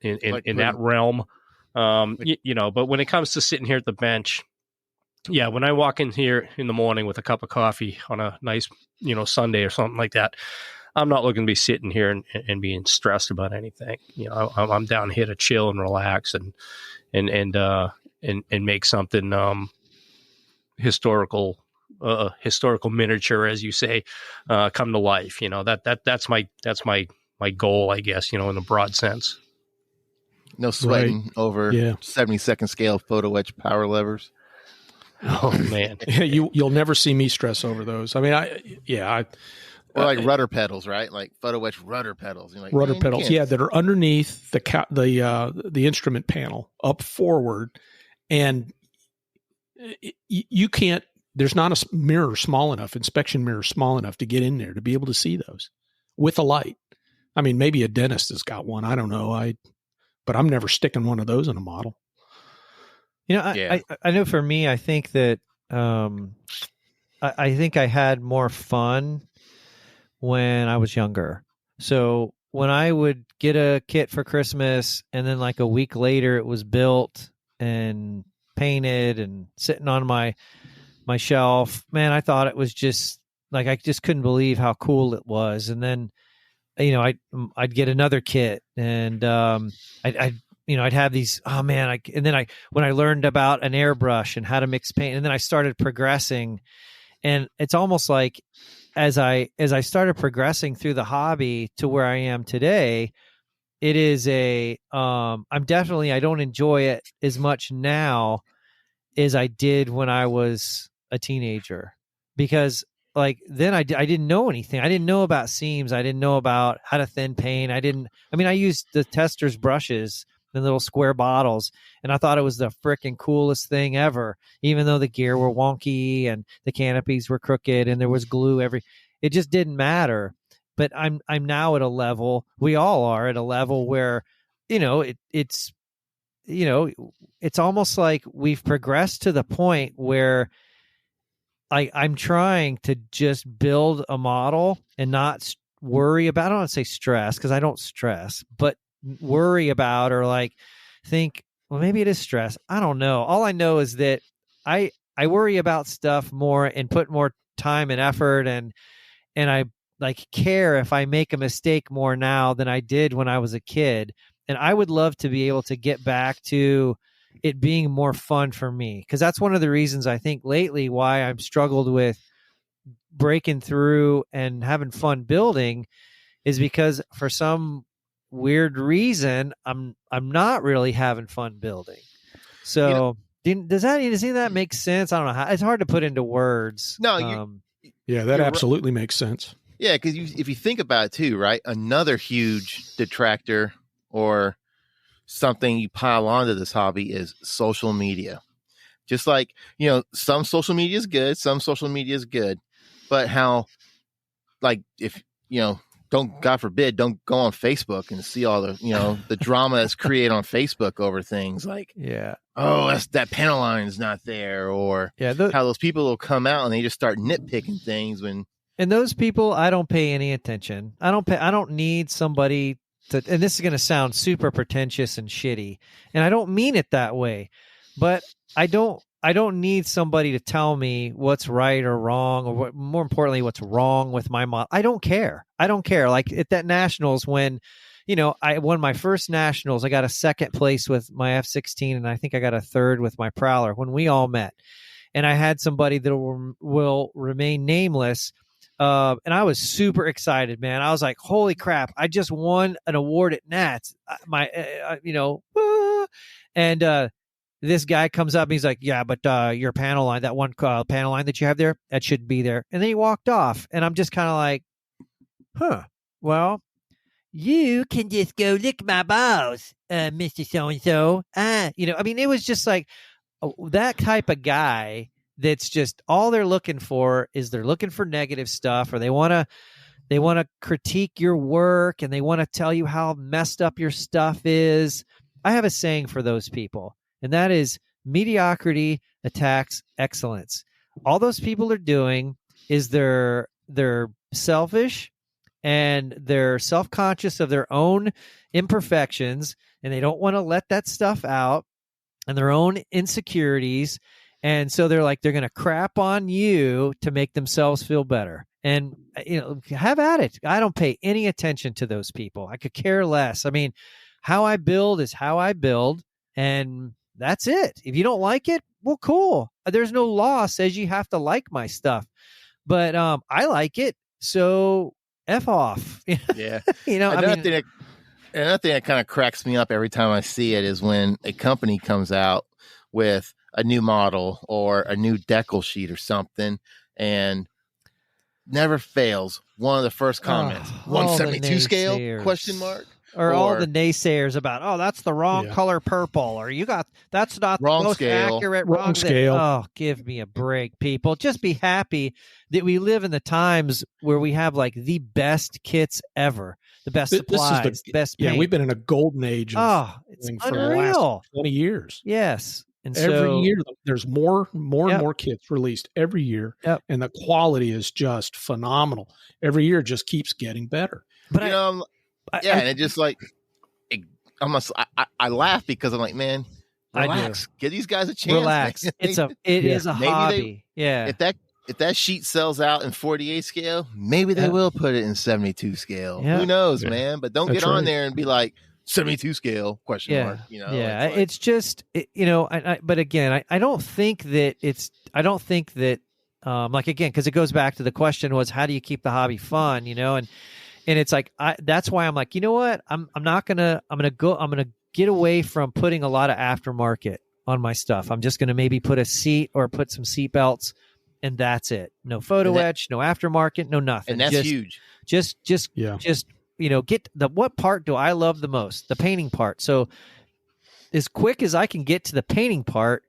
[SPEAKER 5] in that realm. You know, but when it comes to sitting here at the bench, yeah, when I walk in here in the morning with a cup of coffee on a nice, you know, Sunday or something like that, I'm not looking to be sitting here and being stressed about anything. You know, I'm down here to chill and relax and make something historical miniature, as you say, come to life. You know, that's my goal, I guess. You know, in a broad sense.
[SPEAKER 2] No sweating over 70-second scale photo etch power levers.
[SPEAKER 5] Oh man,
[SPEAKER 4] you'll never see me stress over those. I mean,
[SPEAKER 2] or like rudder pedals, right? Like photo etch rudder pedals. You're like,
[SPEAKER 4] rudder pedals, that are underneath the instrument panel up forward, and you can't. There's not a mirror small enough, inspection mirror small enough to get in there to be able to see those with a light. I mean, maybe a dentist has got one. I don't know. But I'm never sticking one of those in a model.
[SPEAKER 3] You know, I know for me, I think that I think I had more fun when I was younger. So when I would get a kit for Christmas and then like a week later it was built and painted and sitting on my shelf, man, I thought it was just like, I just couldn't believe how cool it was. And then, you know, I'd get another kit and I'd have these, when I learned about an airbrush and how to mix paint, and then I started progressing, and it's almost like as I started progressing through the hobby to where I am today, it is a, I don't enjoy it as much now as I did when I was a teenager, because like then I didn't know anything. I didn't know about seams. I didn't know about how to thin paint. I used the tester's brushes, the little square bottles, and I thought it was the freaking coolest thing ever, even though the gear were wonky and the canopies were crooked and there was glue it just didn't matter. But I'm now at a level, we all are at a level where, it's almost like we've progressed to the point where I'm trying to just build a model and not worry about, I don't want to say stress, because I don't stress, but worry about or like think, well, maybe it is stress. I don't know. All I know is that I worry about stuff more and put more time and effort, and I like care if I make a mistake more now than I did when I was a kid. And I would love to be able to get back to it being more fun for me, because that's one of the reasons I think lately why I've struggled with breaking through and having fun building, is because for some weird reason I'm not really having fun building. So does that make sense? I don't know how, it's hard to put into words.
[SPEAKER 2] No,
[SPEAKER 4] that absolutely makes sense.
[SPEAKER 2] Yeah, because if you think about it too, right? Another huge detractor or something you pile onto this hobby is social media. Just like, some social media is good, some social media is good, but how, like, if, God forbid, don't go on Facebook and see all the, the drama that's created on Facebook over things like, that panel line is not there, or how those people will come out and they just start nitpicking things when.
[SPEAKER 3] And those people, I don't pay any attention. I don't need somebody to, and this is going to sound super pretentious and shitty, and I don't mean it that way, but I don't need somebody to tell me what's right or wrong, or more importantly, what's wrong with my model. I don't care. Like at that Nationals, when, I won my first Nationals, I got a second place with my F-16, and I think I got a third with my Prowler when we all met. And I had somebody that will remain nameless. And I was super excited, man. I was like, holy crap, I just won an award at Nats. And this guy comes up and he's like, yeah, but your panel line, that one panel line that you have there, that shouldn't be there. And then he walked off, and I'm just kind of like, well, you can just go lick my balls, Mr. So-and-so. It was just like that type of guy. That's just all they're looking for is they're looking for negative stuff, or they want to critique your work, and they want to tell you how messed up your stuff is. I have a saying for those people, and that is mediocrity attacks excellence. All those people are doing is they're selfish, and they're self-conscious of their own imperfections, and they don't want to let that stuff out, and their own insecurities. And so they're going to crap on you to make themselves feel better. And, have at it. I don't pay any attention to those people. I could care less. I mean, how I build is how I build, and that's it. If you don't like it, well, cool. There's no law says you have to like my stuff. But I like it, so F off.
[SPEAKER 2] Yeah. Another thing that kind of cracks me up every time I see it is when a company comes out with a new model or a new decal sheet or something, and never fails. One of the first comments, 172 scale ? Or
[SPEAKER 3] all the naysayers about, that's the wrong color purple, or that's not
[SPEAKER 2] wrong
[SPEAKER 3] the most
[SPEAKER 2] scale.
[SPEAKER 3] accurate
[SPEAKER 4] wrong scale.
[SPEAKER 3] Oh, give me a break, people. Just be happy that we live in the times where we have like the best kits ever, the best supplies, best paint.
[SPEAKER 4] Yeah, we've been in a golden age.
[SPEAKER 3] It's
[SPEAKER 4] for
[SPEAKER 3] unreal.
[SPEAKER 4] The last 20 years.
[SPEAKER 3] Yes. And
[SPEAKER 4] every year there's more and more kits released every year, and the quality is just phenomenal. Every year it just keeps getting better.
[SPEAKER 2] But and it just like I laugh because I'm like, man, relax, give these guys a chance.
[SPEAKER 3] Relax,
[SPEAKER 2] man.
[SPEAKER 3] It is a hobby.
[SPEAKER 2] If that sheet sells out in 48 scale, maybe they will put it in 72 scale. Who knows, man? But don't get on there and be like, 72 scale ?
[SPEAKER 3] It's just but again, I don't think that like, again, because it goes back to the question was, how do you keep the hobby fun, And it's like, that's why I'm like, you know what? I'm going to get away from putting a lot of aftermarket on my stuff. I'm just going to maybe put a seat or put some seat belts, and that's it. No photo etch, no aftermarket, no nothing.
[SPEAKER 2] And that's huge.
[SPEAKER 3] Just, get what part do I love the most? The painting part. So as quick as I can get to the painting part,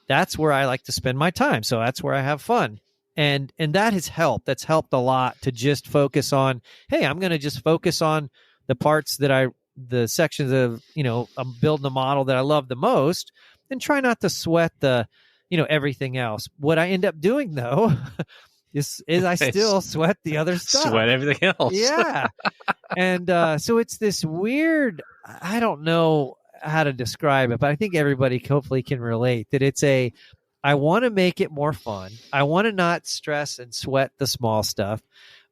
[SPEAKER 3] that's where I like to spend my time. So that's where I have fun. And that has helped. That's helped a lot to just focus on, hey, I'm going to just focus on the parts the sections of, I'm building a model that I love the most, and try not to sweat everything else. What I end up doing though is I still sweat the other stuff.
[SPEAKER 5] Sweat everything else.
[SPEAKER 3] Yeah. And so it's this weird, I don't know how to describe it, but I think everybody hopefully can relate that I want to make it more fun. I want to not stress and sweat the small stuff,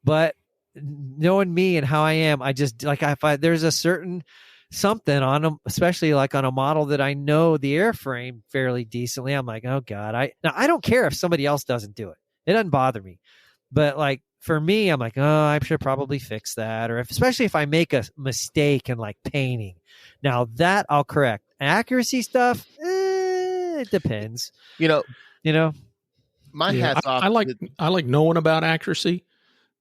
[SPEAKER 3] but knowing me and how I am, I just if there's a certain something on them, especially like on a model that I know the airframe fairly decently, I'm like, oh God, I don't care if somebody else doesn't do it. It doesn't bother me. But like for me, I'm like, oh, I should probably fix that. Or especially if I make a mistake in like painting. Now that I'll correct. Accuracy stuff, it depends.
[SPEAKER 2] My hat's off.
[SPEAKER 4] I like knowing about accuracy,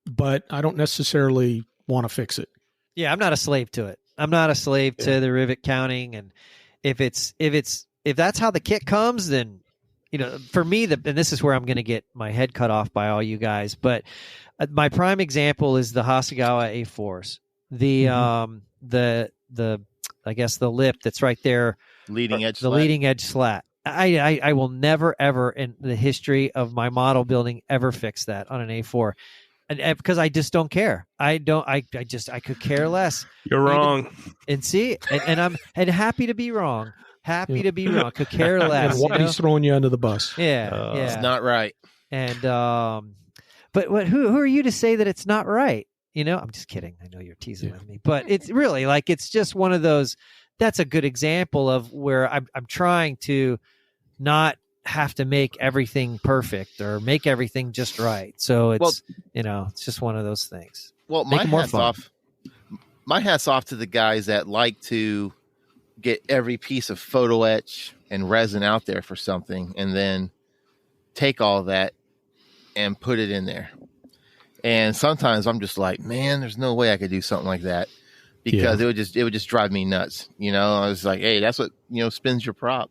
[SPEAKER 4] but I don't necessarily want to fix it.
[SPEAKER 3] Yeah, I'm not a slave to it. I'm not a slave to the rivet counting, and if that's how the kit comes, then for me, and this is where I'm going to get my head cut off by all you guys. But my prime example is the Hasegawa A4s, the I guess the lip that's right there,
[SPEAKER 2] leading edge
[SPEAKER 3] slat. I will never ever in the history of my model building ever fix that on an A4. And because I just don't care. I could care less.
[SPEAKER 5] You're wrong.
[SPEAKER 3] And see, and I'm happy to be wrong. Happy to be wrong. Could care less.
[SPEAKER 4] And Whitey's throwing you under the bus.
[SPEAKER 3] Yeah,
[SPEAKER 2] It's not right.
[SPEAKER 3] And but who are you to say that it's not right? I'm just kidding. I know you're teasing with me, but it's really like it's just one of those. That's a good example of where I'm trying to not have to make everything perfect or make everything just right. So it's it's just one of those things.
[SPEAKER 2] Well, my hat's off to the guys that like to get every piece of photo etch and resin out there for something and then take all that and put it in there. And sometimes I'm just like, man, there's no way I could do something like that because it would just drive me nuts. I was like, hey, that's what, spins your prop.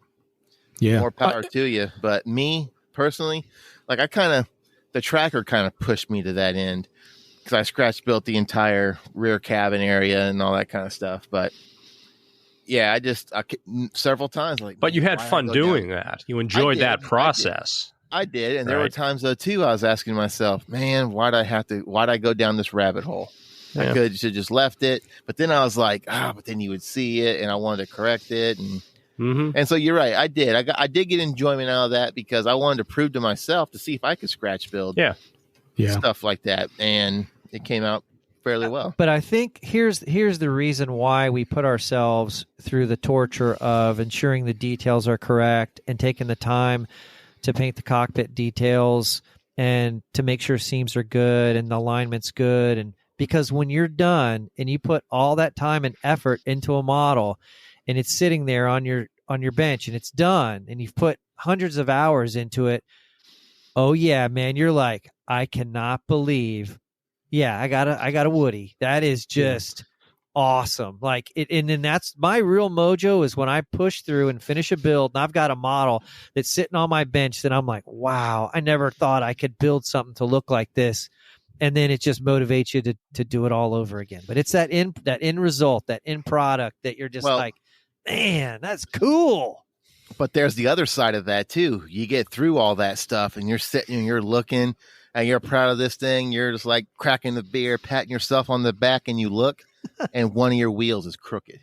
[SPEAKER 4] Yeah.
[SPEAKER 2] More power to you. But me personally, like the tracker kind of pushed me to that end because I scratch built the entire rear cabin area and all that kind of stuff. But yeah, I several times like.
[SPEAKER 5] But you had fun doing that. You enjoyed that process.
[SPEAKER 2] I did, and there were times though too. I was asking myself, man, why'd I go down this rabbit hole? Yeah. I could have just left it, but then I was like, but then you would see it, and I wanted to correct it, and so you're right. I did. I did get enjoyment out of that because I wanted to prove to myself to see if I could scratch build, stuff like that, and it came out fairly well.
[SPEAKER 3] But I think here's the reason why we put ourselves through the torture of ensuring the details are correct and taking the time to paint the cockpit details and to make sure seams are good and the alignment's good. And because when you're done and you put all that time and effort into a model and it's sitting there on your bench and it's done and you've put hundreds of hours into it, oh yeah, man, you're like, I cannot believe, I got a Woody. That is just awesome. Like it, and then that's my real mojo is when I push through and finish a build and I've got a model that's sitting on my bench that I'm like, wow, I never thought I could build something to look like this. And then it just motivates you to do it all over again. But it's that end result, that end product that you're just like, man, that's cool.
[SPEAKER 2] But there's the other side of that too. You get through all that stuff and you're sitting and you're looking and you're proud of this thing. You're just like cracking the beer, patting yourself on the back, and you look and one of your wheels is crooked.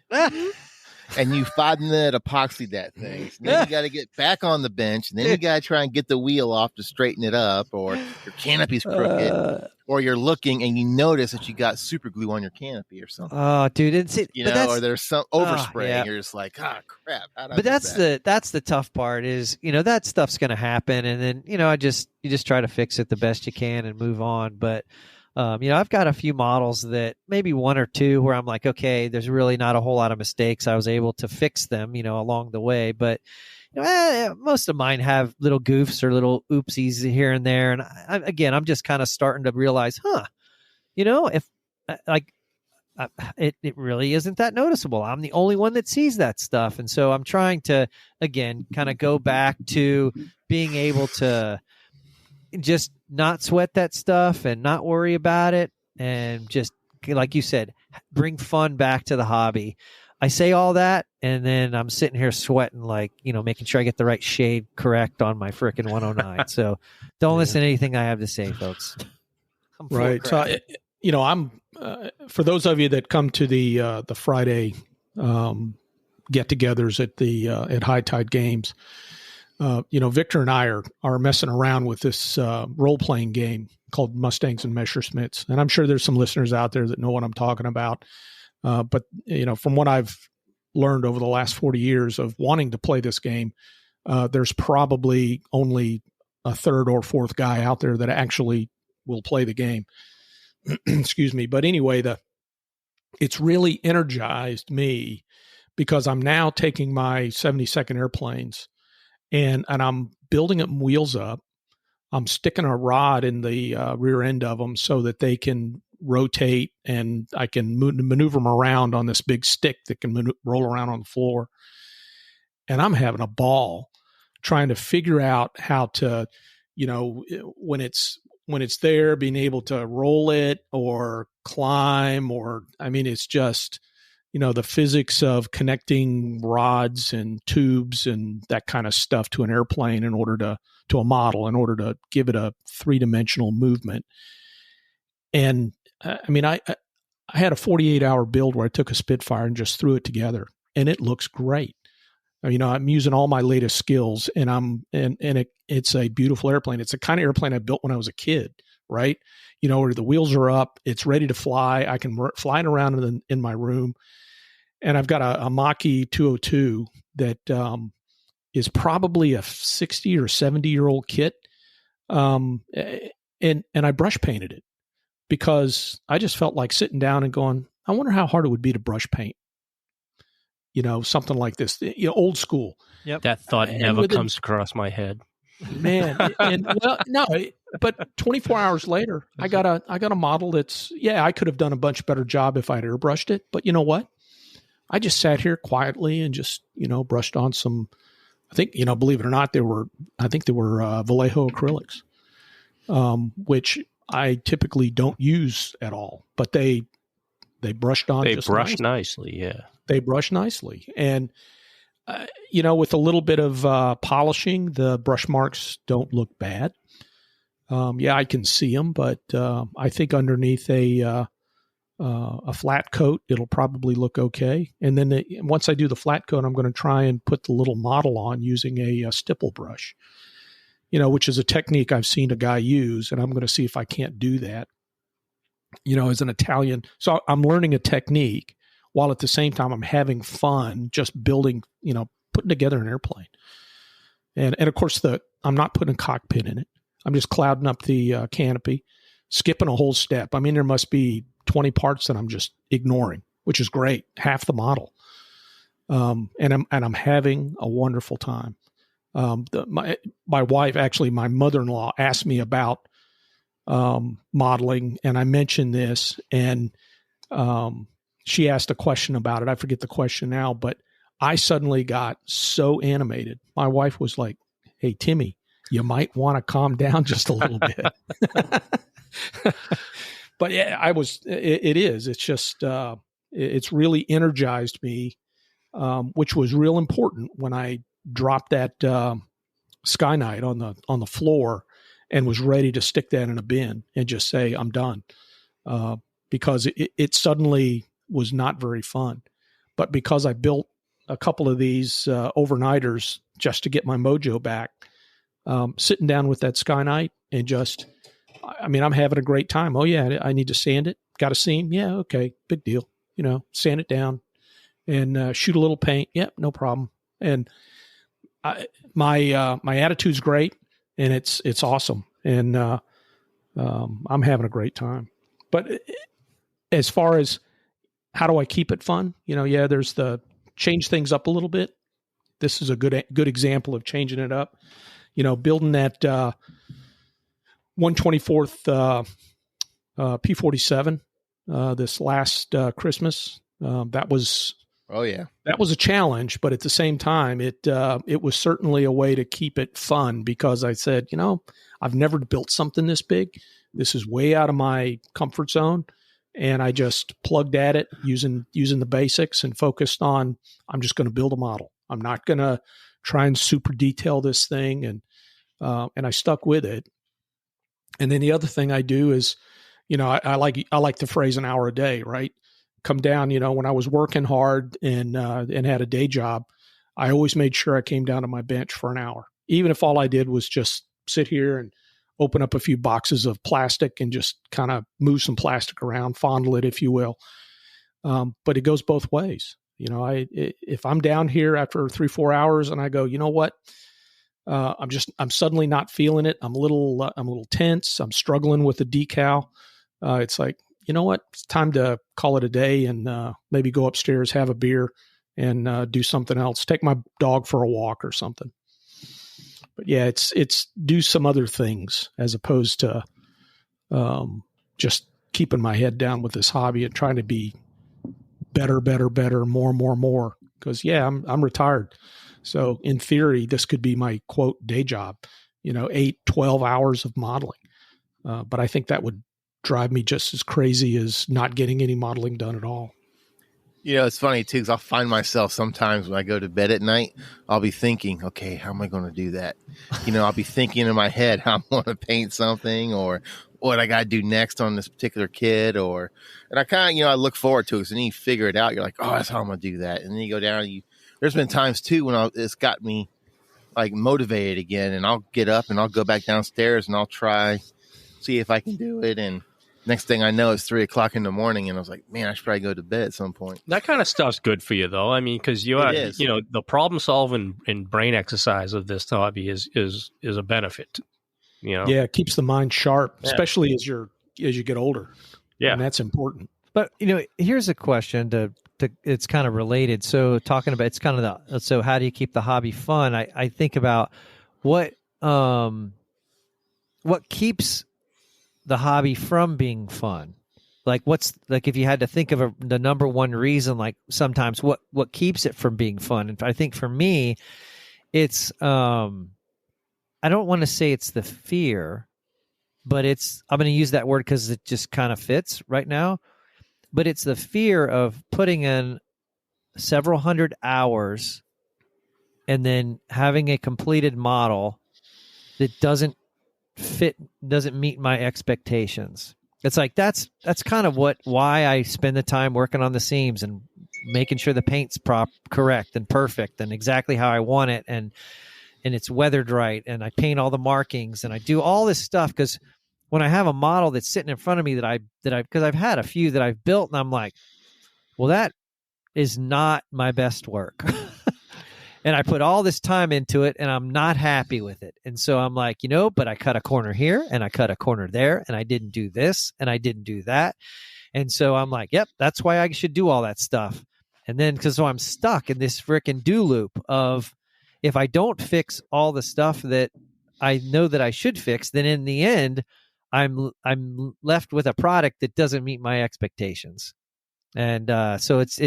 [SPEAKER 2] And you 5-minute epoxy that thing. So then you got to get back on the bench, and then you got to try and get the wheel off to straighten it up, or your canopy's crooked, or you're looking and you notice that you got super glue on your canopy or something.
[SPEAKER 3] Oh, dude,
[SPEAKER 2] or there's some overspray. And you're just like, crap.
[SPEAKER 3] But that's the tough part is, that stuff's going to happen, and then you just try to fix it the best you can and move on. But I've got a few models that maybe one or two where I'm like, okay, there's really not a whole lot of mistakes. I was able to fix them, along the way. But most of mine have little goofs or little oopsies here and there. And I'm just kind of starting to realize, if it really isn't that noticeable. I'm the only one that sees that stuff. And so I'm trying to, again, kind of go back to being able to just not sweat that stuff and not worry about it. And just, like you said, bring fun back to the hobby. I say all that, and then I'm sitting here sweating, like, making sure I get the right shade correct on my frickin' 109. So don't listen to anything I have to say, folks.
[SPEAKER 4] Right. So, I'm for those of you that come to the Friday get-togethers at High Tide Games, Victor and I are messing around with this role-playing game called Mustangs and Messerschmitts, and I'm sure there's some listeners out there that know what I'm talking about. But from what I've learned over the last 40 years of wanting to play this game, there's probably only a third or fourth guy out there that actually will play the game. Excuse me. But anyway, it's really energized me because I'm now taking my 72nd airplanes and I'm building them wheels up. I'm sticking a rod in the rear end of them so that they can rotate and I can maneuver them around on this big stick that can roll around on the floor. And I'm having a ball trying to figure out how to, when it's there, being able to roll it or climb it's just, the physics of connecting rods and tubes and that kind of stuff to an airplane to a model in order to give it a three-dimensional movement. And I had a 48-hour build where I took a Spitfire and just threw it together, and it looks great. I'm using all my latest skills, and it's a beautiful airplane. It's the kind of airplane I built when I was a kid, right? Where the wheels are up, it's ready to fly. I can fly it around in my room, and I've got a Mach-E 202 that is probably a 60 or 70-year-old kit, and I brush painted it because I just felt like sitting down and going, I wonder how hard it would be to brush paint. Something like this, old school.
[SPEAKER 3] Yep.
[SPEAKER 5] That thought never comes across my head.
[SPEAKER 4] Man. But 24 hours later, I got a model that's, I could have done a much better job if I'd airbrushed it. But you know what? I just sat here quietly and just, brushed on some, I think, believe it or not, they were Vallejo acrylics, which I typically don't use at all, but they brushed on.
[SPEAKER 5] They brushed nicely. Yeah.
[SPEAKER 4] They brush nicely. And, with a little bit of polishing, the brush marks don't look bad. I can see them, but I think underneath a flat coat, it'll probably look okay. And then once I do the flat coat, I'm going to try and put the little model on using a stipple brush, which is a technique I've seen a guy use, and I'm going to see if I can't do that, as an Italian. So I'm learning a technique while at the same time I'm having fun just building, putting together an airplane. And of course, I'm not putting a cockpit in it. I'm just clouding up the canopy, skipping a whole step. There must be 20 parts that I'm just ignoring, which is great, half the model. And I'm having a wonderful time. My wife, actually, my mother-in-law, asked me about modeling, and I mentioned this, and she asked a question about it. I forget the question now, but I suddenly got so animated. My wife was like, "Hey, Timmy, you might want to calm down just a little bit." But yeah, it is. It's just, it's really energized me, which was real important when I dropped that Skynight on the floor and was ready to stick that in a bin and just say, I'm done. Because it suddenly was not very fun. But because I built a couple of these overnighters just to get my mojo back, sitting down with that Skynight and just, I'm having a great time. Oh yeah, I need to sand it. Got a seam? Yeah, okay, big deal. Sand it down and shoot a little paint. Yep, no problem. And my attitude's great, and it's awesome, and I'm having a great time. But as far as how do I keep it fun? There's the change things up a little bit. This is a good example of changing it up. Building that 1/24th P-47 this last Christmas. That was a challenge, but at the same time, it was certainly a way to keep it fun because I said, I've never built something this big. This is way out of my comfort zone. And I just plugged at it using the basics and focused on, I'm just going to build a model. I'm not going to try and super detail this thing. And I stuck with it. And then the other thing I do is, I like the phrase an hour a day, right? Come down, when I was working hard and had a day job, I always made sure I came down to my bench for an hour, even if all I did was just sit here and open up a few boxes of plastic and just kind of move some plastic around, fondle it, if you will. But it goes both ways. If I'm down here after 3-4 hours and I go, you know what? I'm suddenly not feeling it. I'm a little tense. I'm struggling with the decal. It's like, you know what? It's time to call it a day and maybe go upstairs, have a beer, and do something else. Take my dog for a walk or something. But yeah, it's do some other things as opposed to just keeping my head down with this hobby and trying to be better, more. Because I'm retired. So in theory, this could be my quote day job, 8-12 hours of modeling. But I think that would drive me just as crazy as not getting any modeling done at all.
[SPEAKER 2] It's funny too, because I'll find myself sometimes when I go to bed at night, I'll be thinking, okay, how am I going to do that? I'll be thinking in my head how I'm going to paint something or what I got to do next on this particular kid. And I kind of, I look forward to it. So then you figure it out. You're like, oh, that's how I'm going to do that. And then you go down and there's been times too when it's got me like motivated again, and I'll get up and I'll go back downstairs and I'll see if I can do it. And next thing I know, it's 3:00 in the morning, and I was like, man, I should probably go to bed at some point.
[SPEAKER 5] That kind of stuff's good for you, though. I mean, because the problem solving and brain exercise of this hobby is a benefit.
[SPEAKER 4] Yeah, it keeps the mind sharp, especially as you get older.
[SPEAKER 5] Yeah,
[SPEAKER 4] and that's important.
[SPEAKER 3] But here's a question it's kind of related. So talking about it's kind of so how do you keep the hobby fun? I think about what keeps the hobby from being fun. Like if you had to think of the number one reason, like sometimes what keeps it from being fun. And I think for me, it's I don't want to say it's the fear, but I'm going to use that word because it just kind of fits right now. But it's the fear of putting in several hundred hours and then having a completed model that doesn't meet my expectations. It's like that's kind of why I spend the time working on the seams and making sure the paint's correct and perfect and exactly how I want it, and it's weathered right, and I paint all the markings and I do all this stuff because when I have a model that's sitting in front of me because I've had a few that I've built and I'm like, well, that is not my best work. And I put all this time into it and I'm not happy with it. And so I'm like, but I cut a corner here and I cut a corner there and I didn't do this and I didn't do that. And so I'm like, yep, that's why I should do all that stuff. And then so I'm stuck in this freaking do loop of if I don't fix all the stuff that I know that I should fix, then in the end, I'm left with a product that doesn't meet my expectations. And so it's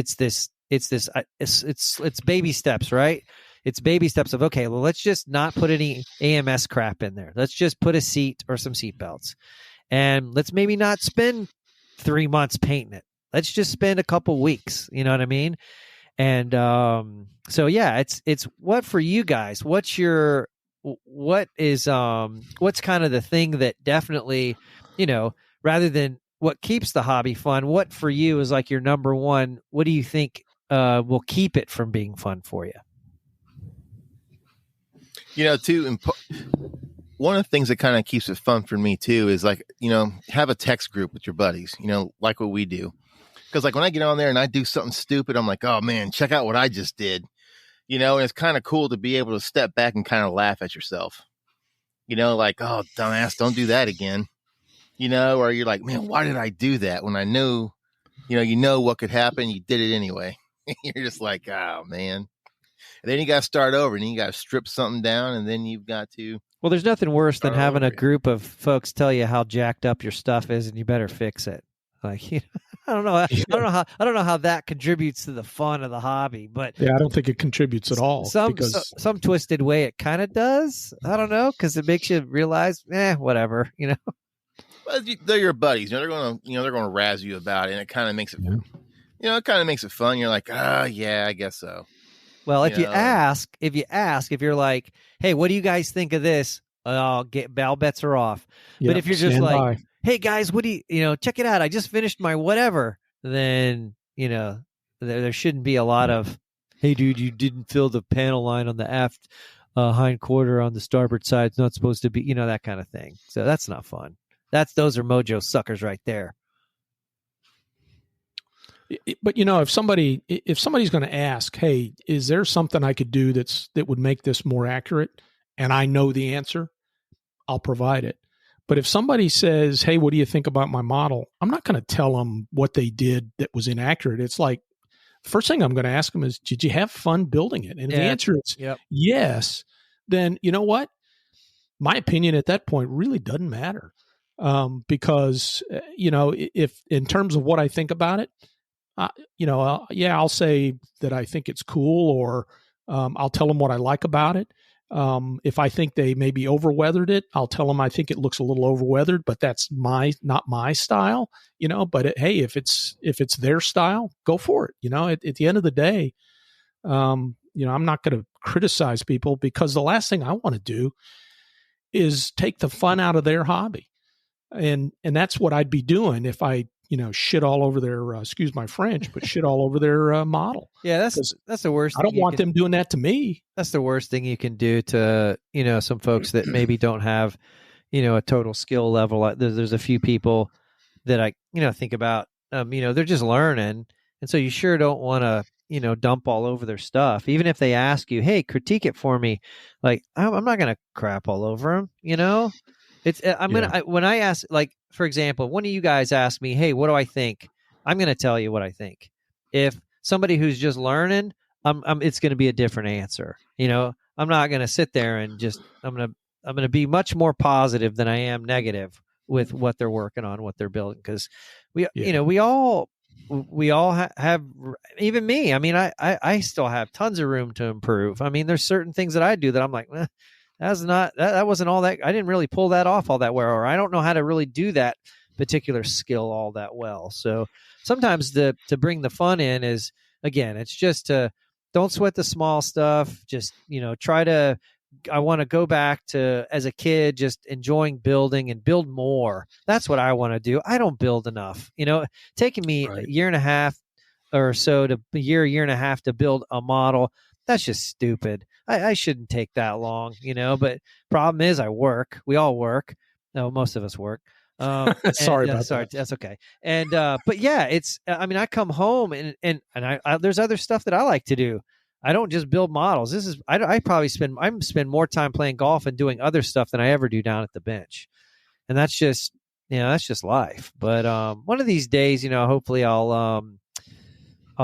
[SPEAKER 3] baby steps, right? It's baby steps of, okay, well, let's just not put any AMS crap in there. Let's just put a seat or some seat belts. And let's maybe not spend 3 months painting it. Let's just spend a couple weeks. You know what I mean? And so, yeah, it's what for you guys? What's kind of the thing that definitely, rather than what keeps the hobby fun, what for you is like your number one? What do you think will keep it from being fun for you?
[SPEAKER 2] Too, one of the things that kind of keeps it fun for me too is like, have a text group with your buddies, like what we do. Because like when I get on there and I do something stupid, I'm like, oh man, check out what I just did. And it's kind of cool to be able to step back and kind of laugh at yourself. Like, oh, dumbass, don't do that again. or you're like, man, why did I do that when I knew, you know what could happen? You did it anyway. You're just like, oh man. And then you got to start over, and then you got to strip something down, and then you've got to.
[SPEAKER 3] Well, there's nothing worse than having a group of folks tell you how jacked up your stuff is, and you better fix it. Like, I don't know. I don't know how that contributes to the fun of the hobby, but
[SPEAKER 4] yeah, I don't think it contributes at all.
[SPEAKER 3] Some twisted way it kind of does. I don't know, because it makes you realize, whatever,
[SPEAKER 2] Well, they're your buddies. They're going to razz you about it, and it kind of makes it, it kind of makes it fun. You're like, yeah, I guess so.
[SPEAKER 3] Well, if you're like, hey, what do you guys think of this? All bets are off. But if you're just like, hey guys, what do you check it out, I just finished my whatever, then there shouldn't be a lot of, hey dude, you didn't fill the panel line on the aft hind quarter on the starboard side. It's not supposed to be, that kind of thing. So that's not fun. Those are mojo suckers right there.
[SPEAKER 4] But if somebody's going to ask, hey, is there something I could do that would make this more accurate, and I know the answer, I'll provide it. But if somebody says, hey, what do you think about my model? I'm not going to tell them what they did that was inaccurate. It's like, first thing I'm going to ask them is, did you have fun building it? And if the answer is yes, then you know what? My opinion at that point really doesn't matter. Because, if in terms of what I think about it, I'll say that I think it's cool, or I'll tell them what I like about it. If I think they maybe overweathered it, I'll tell them I think it looks a little overweathered, but that's not my style, but hey, if it's their style, go for it. At the end of the day, I'm not going to criticize people, because the last thing I want to do is take the fun out of their hobby. And that's what I'd be doing if I, shit all over their, excuse my French, but shit all over their model.
[SPEAKER 3] Yeah, that's the worst.
[SPEAKER 4] I don't want them doing that to me.
[SPEAKER 3] That's the worst thing you can do to, some folks that maybe don't have, a total skill level. Like there's a few people that I, think about, they're just learning. And so you sure don't want to, dump all over their stuff. Even if they ask you, hey, critique it for me. Like, I'm not going to crap all over them, when I ask, like, for example, one of you guys asked me, hey, what do I think? I'm going to tell you what I think. If somebody who's just learning, it's going to be a different answer. I'm not going to sit there and just, I'm going to be much more positive than I am negative with what they're working on, what they're building. Cause we all have, even me. I mean, I still have tons of room to improve. I mean, there's certain things that I do that I'm like, that wasn't all that. I didn't really pull that off all that well, or I don't know how to really do that particular skill all that well. So sometimes to bring the fun in is, again, it's just to don't sweat the small stuff. Just, I want to go back to, as a kid, just enjoying building and build more. That's what I want to do. I don't build enough, taking me a year and a half or so to a year and a half to build a model. That's just stupid. I shouldn't take that long, but problem is I work. We all work. No, most of us work.
[SPEAKER 4] Sorry about that.
[SPEAKER 3] That's okay. And, but yeah, I come home and I there's other stuff that I like to do. I don't just build models. I probably spend more time playing golf and doing other stuff than I ever do down at the bench. And that's just life. But, one of these days, hopefully I'll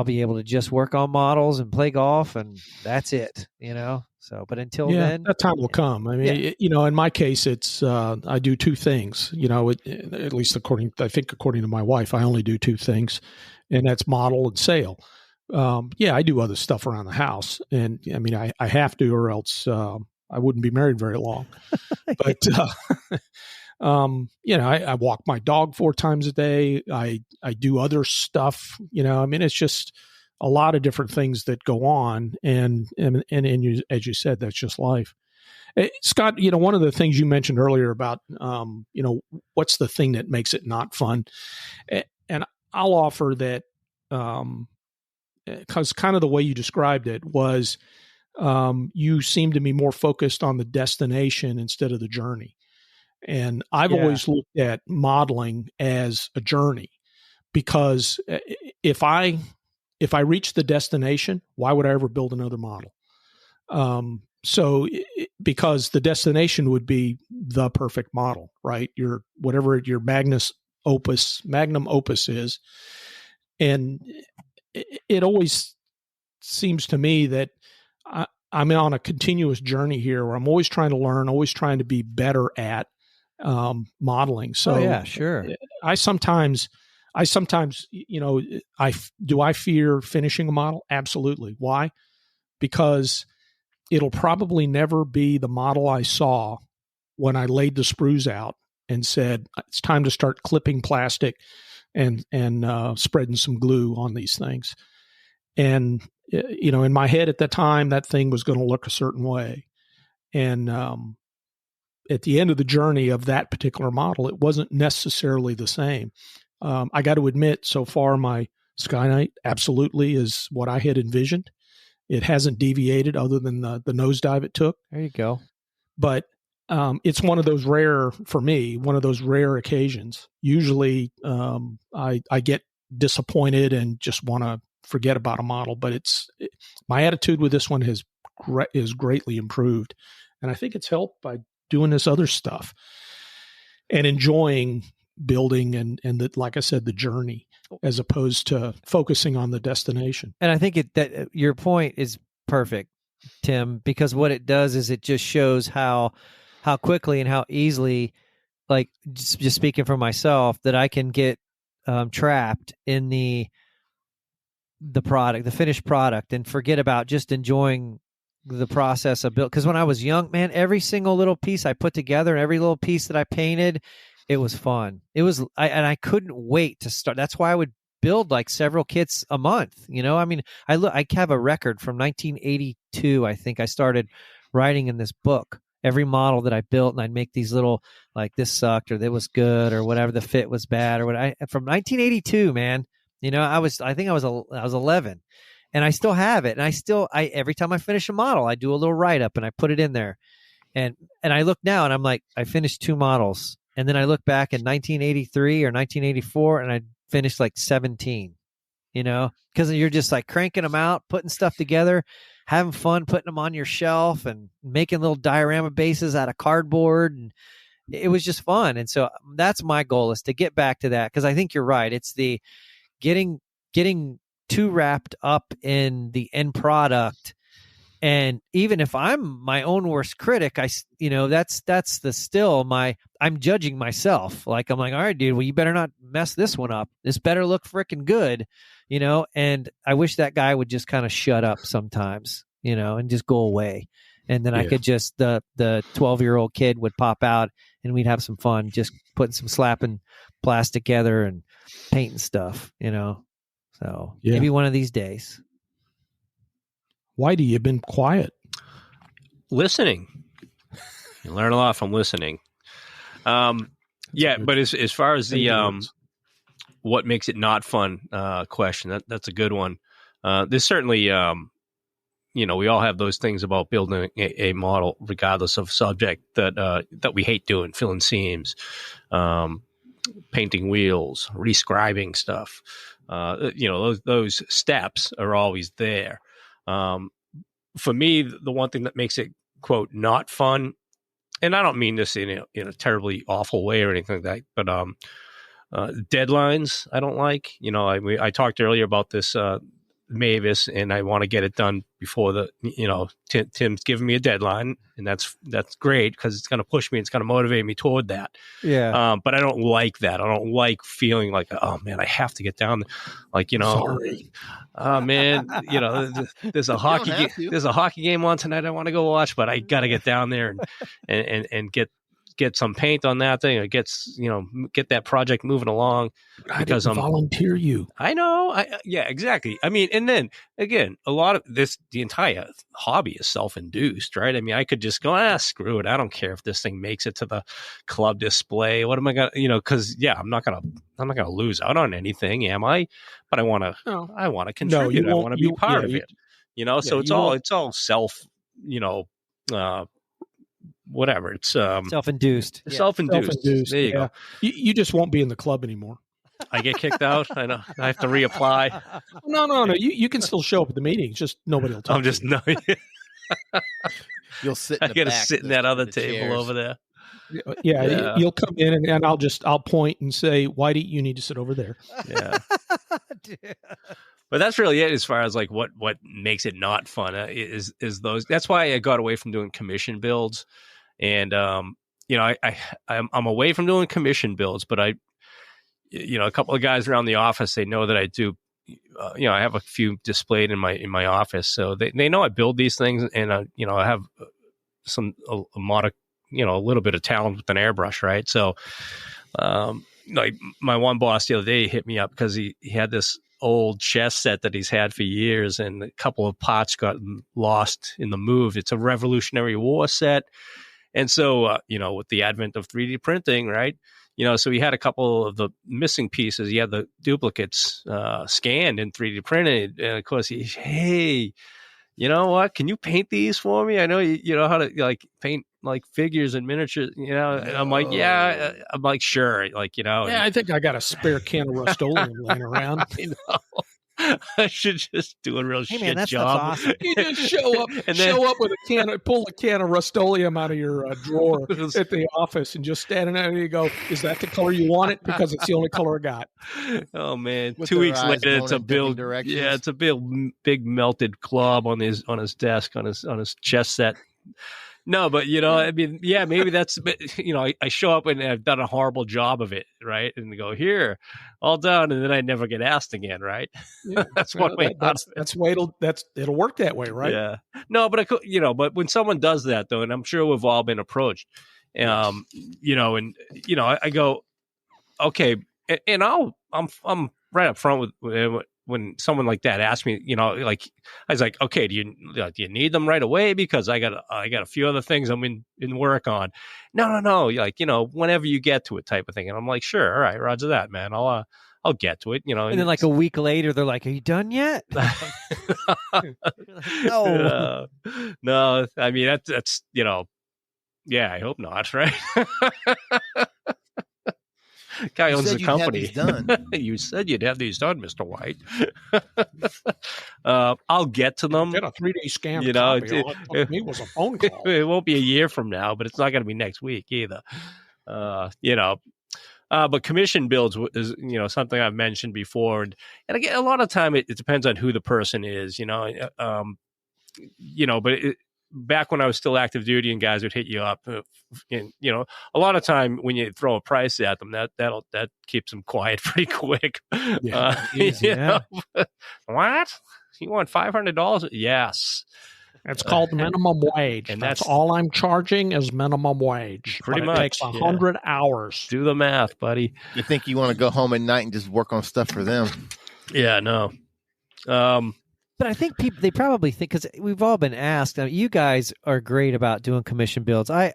[SPEAKER 3] be able to just work on models and play golf, and that's it, So, but until then,
[SPEAKER 4] that time will come. I mean, in my case, it's I do two things. At least according to my wife, I only do two things, and that's model and sail. I do other stuff around the house, and I mean, I have to, or else I wouldn't be married very long. But I walk my dog 4 times a day. I do other stuff, I mean, it's just a lot of different things that go on. And you, as you said, that's just life. Scott, one of the things you mentioned earlier about, what's the thing that makes it not fun? And I'll offer that, because kind of the way you described it was, you seem to be more focused on the destination instead of the journey. And I've always looked at modeling as a journey, because if I reach the destination, why would I ever build another model? because the destination would be the perfect model, right? Whatever your magnum opus is. And it always seems to me that I'm on a continuous journey here where I'm always trying to learn, always trying to be better at modeling. So
[SPEAKER 3] yeah, sure.
[SPEAKER 4] I sometimes, do I fear finishing a model? Absolutely. Why? Because it'll probably never be the model I saw when I laid the sprues out and said, it's time to start clipping plastic and spreading some glue on these things. And, in my head at that time, that thing was going to look a certain way. And at the end of the journey of that particular model, it wasn't necessarily the same. I got to admit, so far, my Skyknight absolutely is what I had envisioned. It hasn't deviated other than the nosedive it took.
[SPEAKER 3] There you go.
[SPEAKER 4] But it's one of those rare occasions. Usually I get disappointed and just want to forget about a model, but my attitude with this one is greatly improved. And I think it's helped by doing this other stuff and enjoying building and like I said, the journey, as opposed to focusing on the destination.
[SPEAKER 3] And I think that your point is perfect, Tim, because what it does is it just shows how quickly and how easily, like just speaking for myself, that I can get trapped in the product, the finished product, and forget about just enjoying the process of build. Because when I was young, man, every single little piece I put together and every little piece that I painted, it was fun. And I couldn't wait to start. That's why I would build like several kits a month. I mean, I have a record from 1982. I think I started writing in this book every model that I built, and I'd make these little, like, this sucked or that was good or whatever, the fit was bad or what. From 1982, man. I was 11, and I still have it. And every time I finish a model, I do a little write up and I put it in there. And I look now and I'm like, I finished 2 models. And then I look back in 1983 or 1984 and I finished like 17, because you're just like cranking them out, putting stuff together, having fun, putting them on your shelf and making little diorama bases out of cardboard. And it was just fun. And so that's my goal, is to get back to that. Cause I think you're right. It's the getting too wrapped up in the end product. And even if I'm my own worst critic, I'm judging myself. Like, I'm like, all right, dude, well, you better not mess this one up. This better look freaking good, and I wish that guy would just kind of shut up sometimes, and just go away. And then I could just, the 12-year-old kid would pop out and we'd have some fun, just putting some slapping plastic together and painting stuff, so maybe one of these days.
[SPEAKER 4] Whitey, you've been quiet.
[SPEAKER 5] Listening. You learn a lot from listening. But as far as the what makes it not fun question, that's a good one. There's certainly, we all have those things about building a model, regardless of subject, that we hate doing: filling seams, painting wheels, rescribing stuff. Those steps are always there. For me, the one thing that makes it, quote, not fun, and I don't mean this in a terribly awful way or anything like that, but deadlines I don't like. I talked earlier about this Mavis, and I want to get it done before Tim's giving me a deadline, and that's great because it's going to push me, it's going to motivate me toward that.
[SPEAKER 3] Yeah.
[SPEAKER 5] But I don't like that. I don't like feeling like, oh man, I have to get down. Like, sorry. Oh man, there's a hockey game on tonight I want to go watch, but I got to get down there and get some paint on that thing, or get that project moving along.
[SPEAKER 4] Because I'm volunteer you.
[SPEAKER 5] I know. Yeah, exactly. I mean, and then again, a lot of the entire hobby is self-induced, right? I mean, I could just go, screw it. I don't care if this thing makes it to the club display. What am I going to, because I'm not going to lose out on anything, am I? But I want to contribute. I want to be part of it, so it's all self, whatever. It's
[SPEAKER 3] self-induced.
[SPEAKER 5] Self-induced. There you go.
[SPEAKER 4] You just won't be in the club anymore.
[SPEAKER 5] I get kicked out. I know. I have to reapply.
[SPEAKER 4] No. You can still show up at the meetings. Just nobody will talk.
[SPEAKER 5] I'm just no.
[SPEAKER 2] You'll sit. In
[SPEAKER 5] I got to sit in that other table
[SPEAKER 2] chairs.
[SPEAKER 5] over there.
[SPEAKER 4] Yeah, you'll come in and I'll point and say, Whitey, you need to sit over there.
[SPEAKER 5] Yeah. But that's really it as far as like what makes it not fun is those. That's why I got away from doing commission builds, and I'm away from doing commission builds. But I a couple of guys around the office, they know that I do. I have a few displayed in my office, so they know I build these things, and I have a little bit of talent with an airbrush, right? So, like my one boss the other day hit me up because he had this old chess set that he's had for years, and a couple of parts got lost in the move. It's a Revolutionary War set, and so with the advent of 3D printing, right? So he had a couple of the missing pieces. He had the duplicates scanned and 3D printed, and of course hey, you know what? Can you paint these for me? I know you know how to like paint like figures and miniatures. And I'm like, yeah. I'm like, sure. Like,
[SPEAKER 4] Yeah, I think I got a spare can of Rust-Oleum laying around.
[SPEAKER 5] I should just do a real shit
[SPEAKER 3] that's
[SPEAKER 5] job.
[SPEAKER 3] Awesome.
[SPEAKER 4] You just show up with pull a can of Rust-Oleum out of your drawer at the office and just standing there and you go, is that the color you want it? Because it's the only color I got.
[SPEAKER 5] Oh man.
[SPEAKER 2] With
[SPEAKER 5] 2 weeks later, it's a
[SPEAKER 2] it's
[SPEAKER 5] a big melted glob on his desk, on his chess set. No, but I mean, yeah, maybe that's, I show up and I've done a horrible job of it, right? And they go, here, all done, and then I never get asked again, right?
[SPEAKER 4] Yeah,
[SPEAKER 5] that's one way.
[SPEAKER 4] It'll work that way, right?
[SPEAKER 5] Yeah. No, but but when someone does that though, and I'm sure we've all been approached, I go, okay, and I'm right up front with when someone like that asked me, I was like, okay, do you need them right away? Because I got a few other things I'm in work on. No. Like, whenever you get to it type of thing. And I'm like, sure. All right, roger that, man. I'll get to it,
[SPEAKER 3] And then like a week later, they're like, are you done yet?
[SPEAKER 5] No. No. I mean, that's, yeah, I hope not. Right. Guy owns the company. You said you'd have these done, Mr. White. I'll get to them.
[SPEAKER 4] Get a 3D scan.
[SPEAKER 5] It
[SPEAKER 4] was a phone call.
[SPEAKER 5] It won't be a year from now, but it's not going to be next week either. But commission builds is something I've mentioned before, and again, a lot of time it depends on who the person is. But back when I was still active duty and guys would hit you up, and a lot of time when you throw a price at them, that keeps them quiet pretty quick.
[SPEAKER 4] Yeah.
[SPEAKER 5] What? You want $500? Yes.
[SPEAKER 4] It's called minimum wage. And that's all I'm charging is minimum wage.
[SPEAKER 5] Pretty much.
[SPEAKER 4] It takes 100 hours.
[SPEAKER 5] Do the math, buddy.
[SPEAKER 2] You think you want to go home at night and just work on stuff for them?
[SPEAKER 5] Yeah, no.
[SPEAKER 3] But I think they probably think, because we've all been asked. You guys are great about doing commission builds. I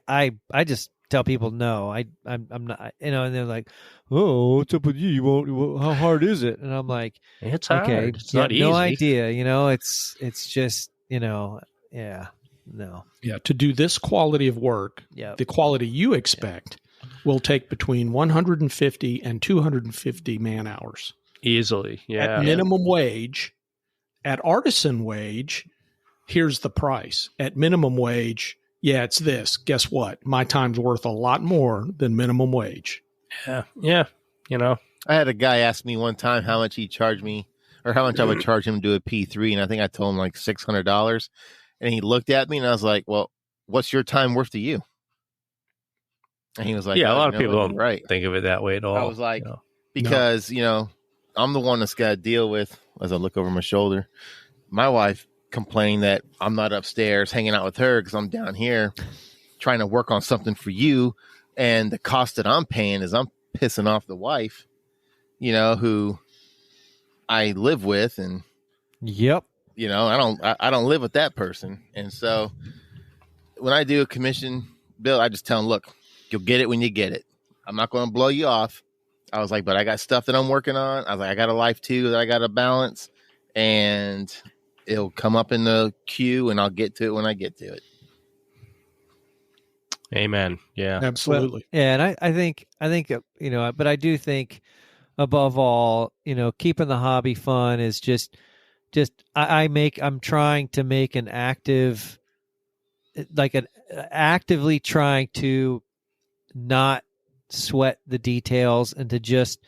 [SPEAKER 3] just tell people no. I'm not. And they're like, "Oh, what's up with you? You won't. How hard is it?" And I'm like,
[SPEAKER 5] "It's hard.
[SPEAKER 3] Okay,
[SPEAKER 5] it's not easy.
[SPEAKER 3] No idea. It's just yeah, no.
[SPEAKER 4] Yeah, to do this quality of work, the quality you expect will take between 150 and 250 man hours
[SPEAKER 5] easily. Yeah,
[SPEAKER 4] at minimum wage. At artisan wage, here's the price. At minimum wage, it's this. Guess what? My time's worth a lot more than minimum wage.
[SPEAKER 5] Yeah.
[SPEAKER 2] I had a guy ask me one time how much he charged me, or how much I would charge him to do a P3, and I think I told him like $600. And he looked at me, and I was like, "Well, what's your time worth to you?" And he was like,
[SPEAKER 5] "Yeah, a lot of people don't think of it that way at all."
[SPEAKER 2] I was like, because I'm the one that's got to deal with, as I look over my shoulder, my wife complaining that I'm not upstairs hanging out with her because I'm down here trying to work on something for you. And the cost that I'm paying is I'm pissing off the wife, who I live with. And
[SPEAKER 3] yep.
[SPEAKER 2] I don't live with that person. And so when I do a commission bill, I just tell them, look, you'll get it when you get it. I'm not going to blow you off. I was like, but I got stuff that I'm working on. I was like, I got a life too that I got to balance, and it'll come up in the queue, and I'll get to it when I get to it.
[SPEAKER 5] Amen. Yeah,
[SPEAKER 4] absolutely.
[SPEAKER 3] Well, yeah, and I think but I do think above all, keeping the hobby fun is just I'm trying to make an active actively trying to not sweat the details and to just,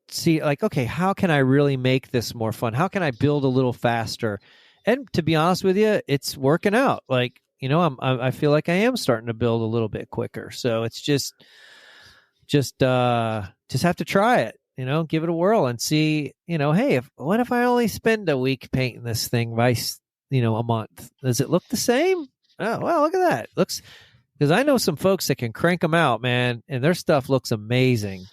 [SPEAKER 3] see like, okay, how can I really make this more fun? How can I build a little faster? And to be honest with you, it's working out. Like, I feel like I am starting to build a little bit quicker. So it's just have to try it, give it a whirl and see, hey, what if I only spend a week painting this thing by, a month? Does it look the same? Oh, well, look at that. Looks, because I know some folks that can crank them out, man, and their stuff looks amazing.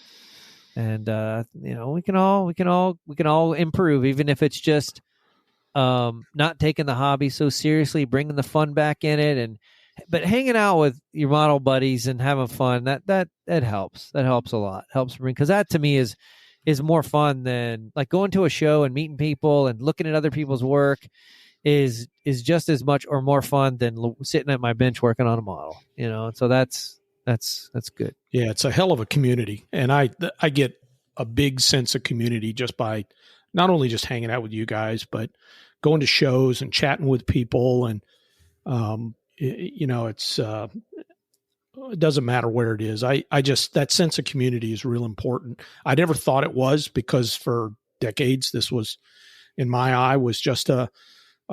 [SPEAKER 3] And we can all improve, even if it's just not taking the hobby so seriously, bringing the fun back in it, but hanging out with your model buddies and having fun, that helps. That helps a lot. Helps bring, because that to me is more fun than like going to a show and meeting people and looking at other people's work is just as much or more fun than sitting at my bench working on a model, So that's good.
[SPEAKER 4] Yeah, it's a hell of a community, and I get a big sense of community just by not only just hanging out with you guys, but going to shows and chatting with people, and it's it doesn't matter where it is. I just, that sense of community is real important. I never thought it was, because for decades this was, in my eye, was just a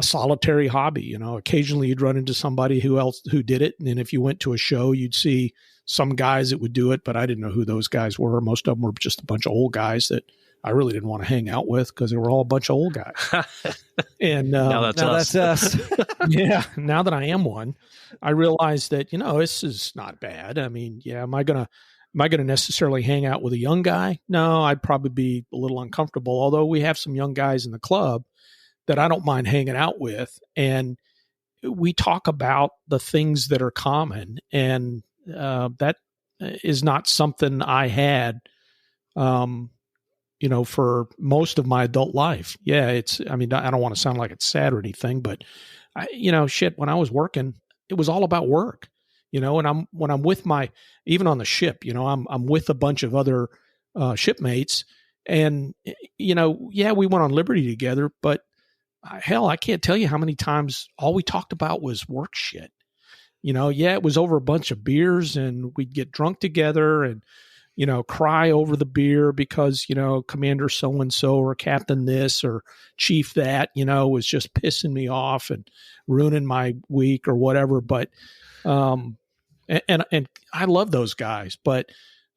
[SPEAKER 4] solitary hobby. Occasionally you'd run into somebody who did it. And then if you went to a show, you'd see some guys that would do it, but I didn't know who those guys were. Most of them were just a bunch of old guys that I really didn't want to hang out with, because they were all a bunch of old guys. And
[SPEAKER 5] now that's us.
[SPEAKER 4] Yeah. Now that I am one, I realize that, this is not bad. I mean, yeah, am I going to necessarily hang out with a young guy? No, I'd probably be a little uncomfortable. Although we have some young guys in the club that I don't mind hanging out with. And we talk about the things that are common. And that is not something I had, for most of my adult life. Yeah, I don't want to sound like it's sad or anything, but when I was working, it was all about work, and when I'm with even on the ship, I'm with a bunch of other shipmates, and, yeah, we went on Liberty together, but hell, I can't tell you how many times all we talked about was work shit. Yeah, it was over a bunch of beers, and we'd get drunk together and, cry over the beer because, Commander so-and-so or Captain this or Chief that, was just pissing me off and ruining my week or whatever. But, and I love those guys, but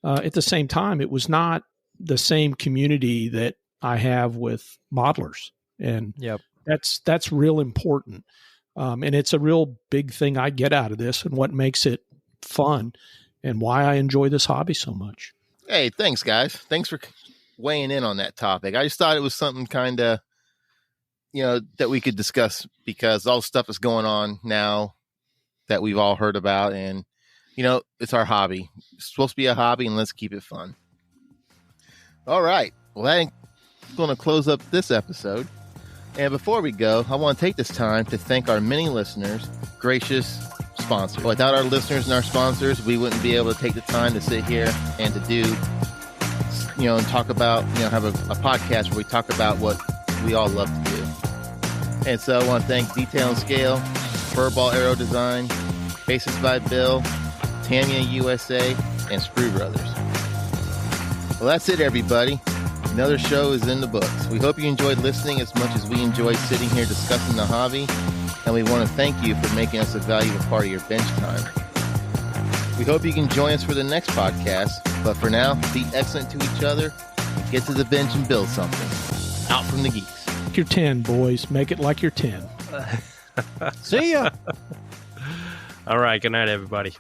[SPEAKER 4] at the same time, it was not the same community that I have with modelers. And
[SPEAKER 3] yep.
[SPEAKER 4] That's real important. And it's a real big thing I get out of this, and what makes it fun and why I enjoy this hobby so much.
[SPEAKER 2] Hey, thanks, guys. Thanks for weighing in on that topic. I just thought it was something kind of, that we could discuss, because all the stuff is going on now that we've all heard about, and, it's our hobby. It's supposed to be a hobby, and let's keep it fun. All right. Well, I'm going to close up this episode. And before we go, I want to take this time to thank our many listeners, gracious sponsors. Without our listeners and our sponsors, we wouldn't be able to take the time to sit here and to do, and talk about, have a podcast where we talk about what we all love to do. And so I want to thank Detail and Scale, Furball Aero-Design, Basis by Bill, Tamiya USA, and Sprue Brothers. Well, that's it, everybody. Another show is in the books. We hope you enjoyed listening as much as we enjoyed sitting here discussing the hobby, and we want to thank you for making us a valuable part of your bench time. We hope you can join us for the next podcast, but for now, be excellent to each other and get to the bench and build something. Out from the geeks.
[SPEAKER 4] Make your 10, boys. Make it like you're 10.
[SPEAKER 3] See ya.
[SPEAKER 5] All right. Good night, everybody.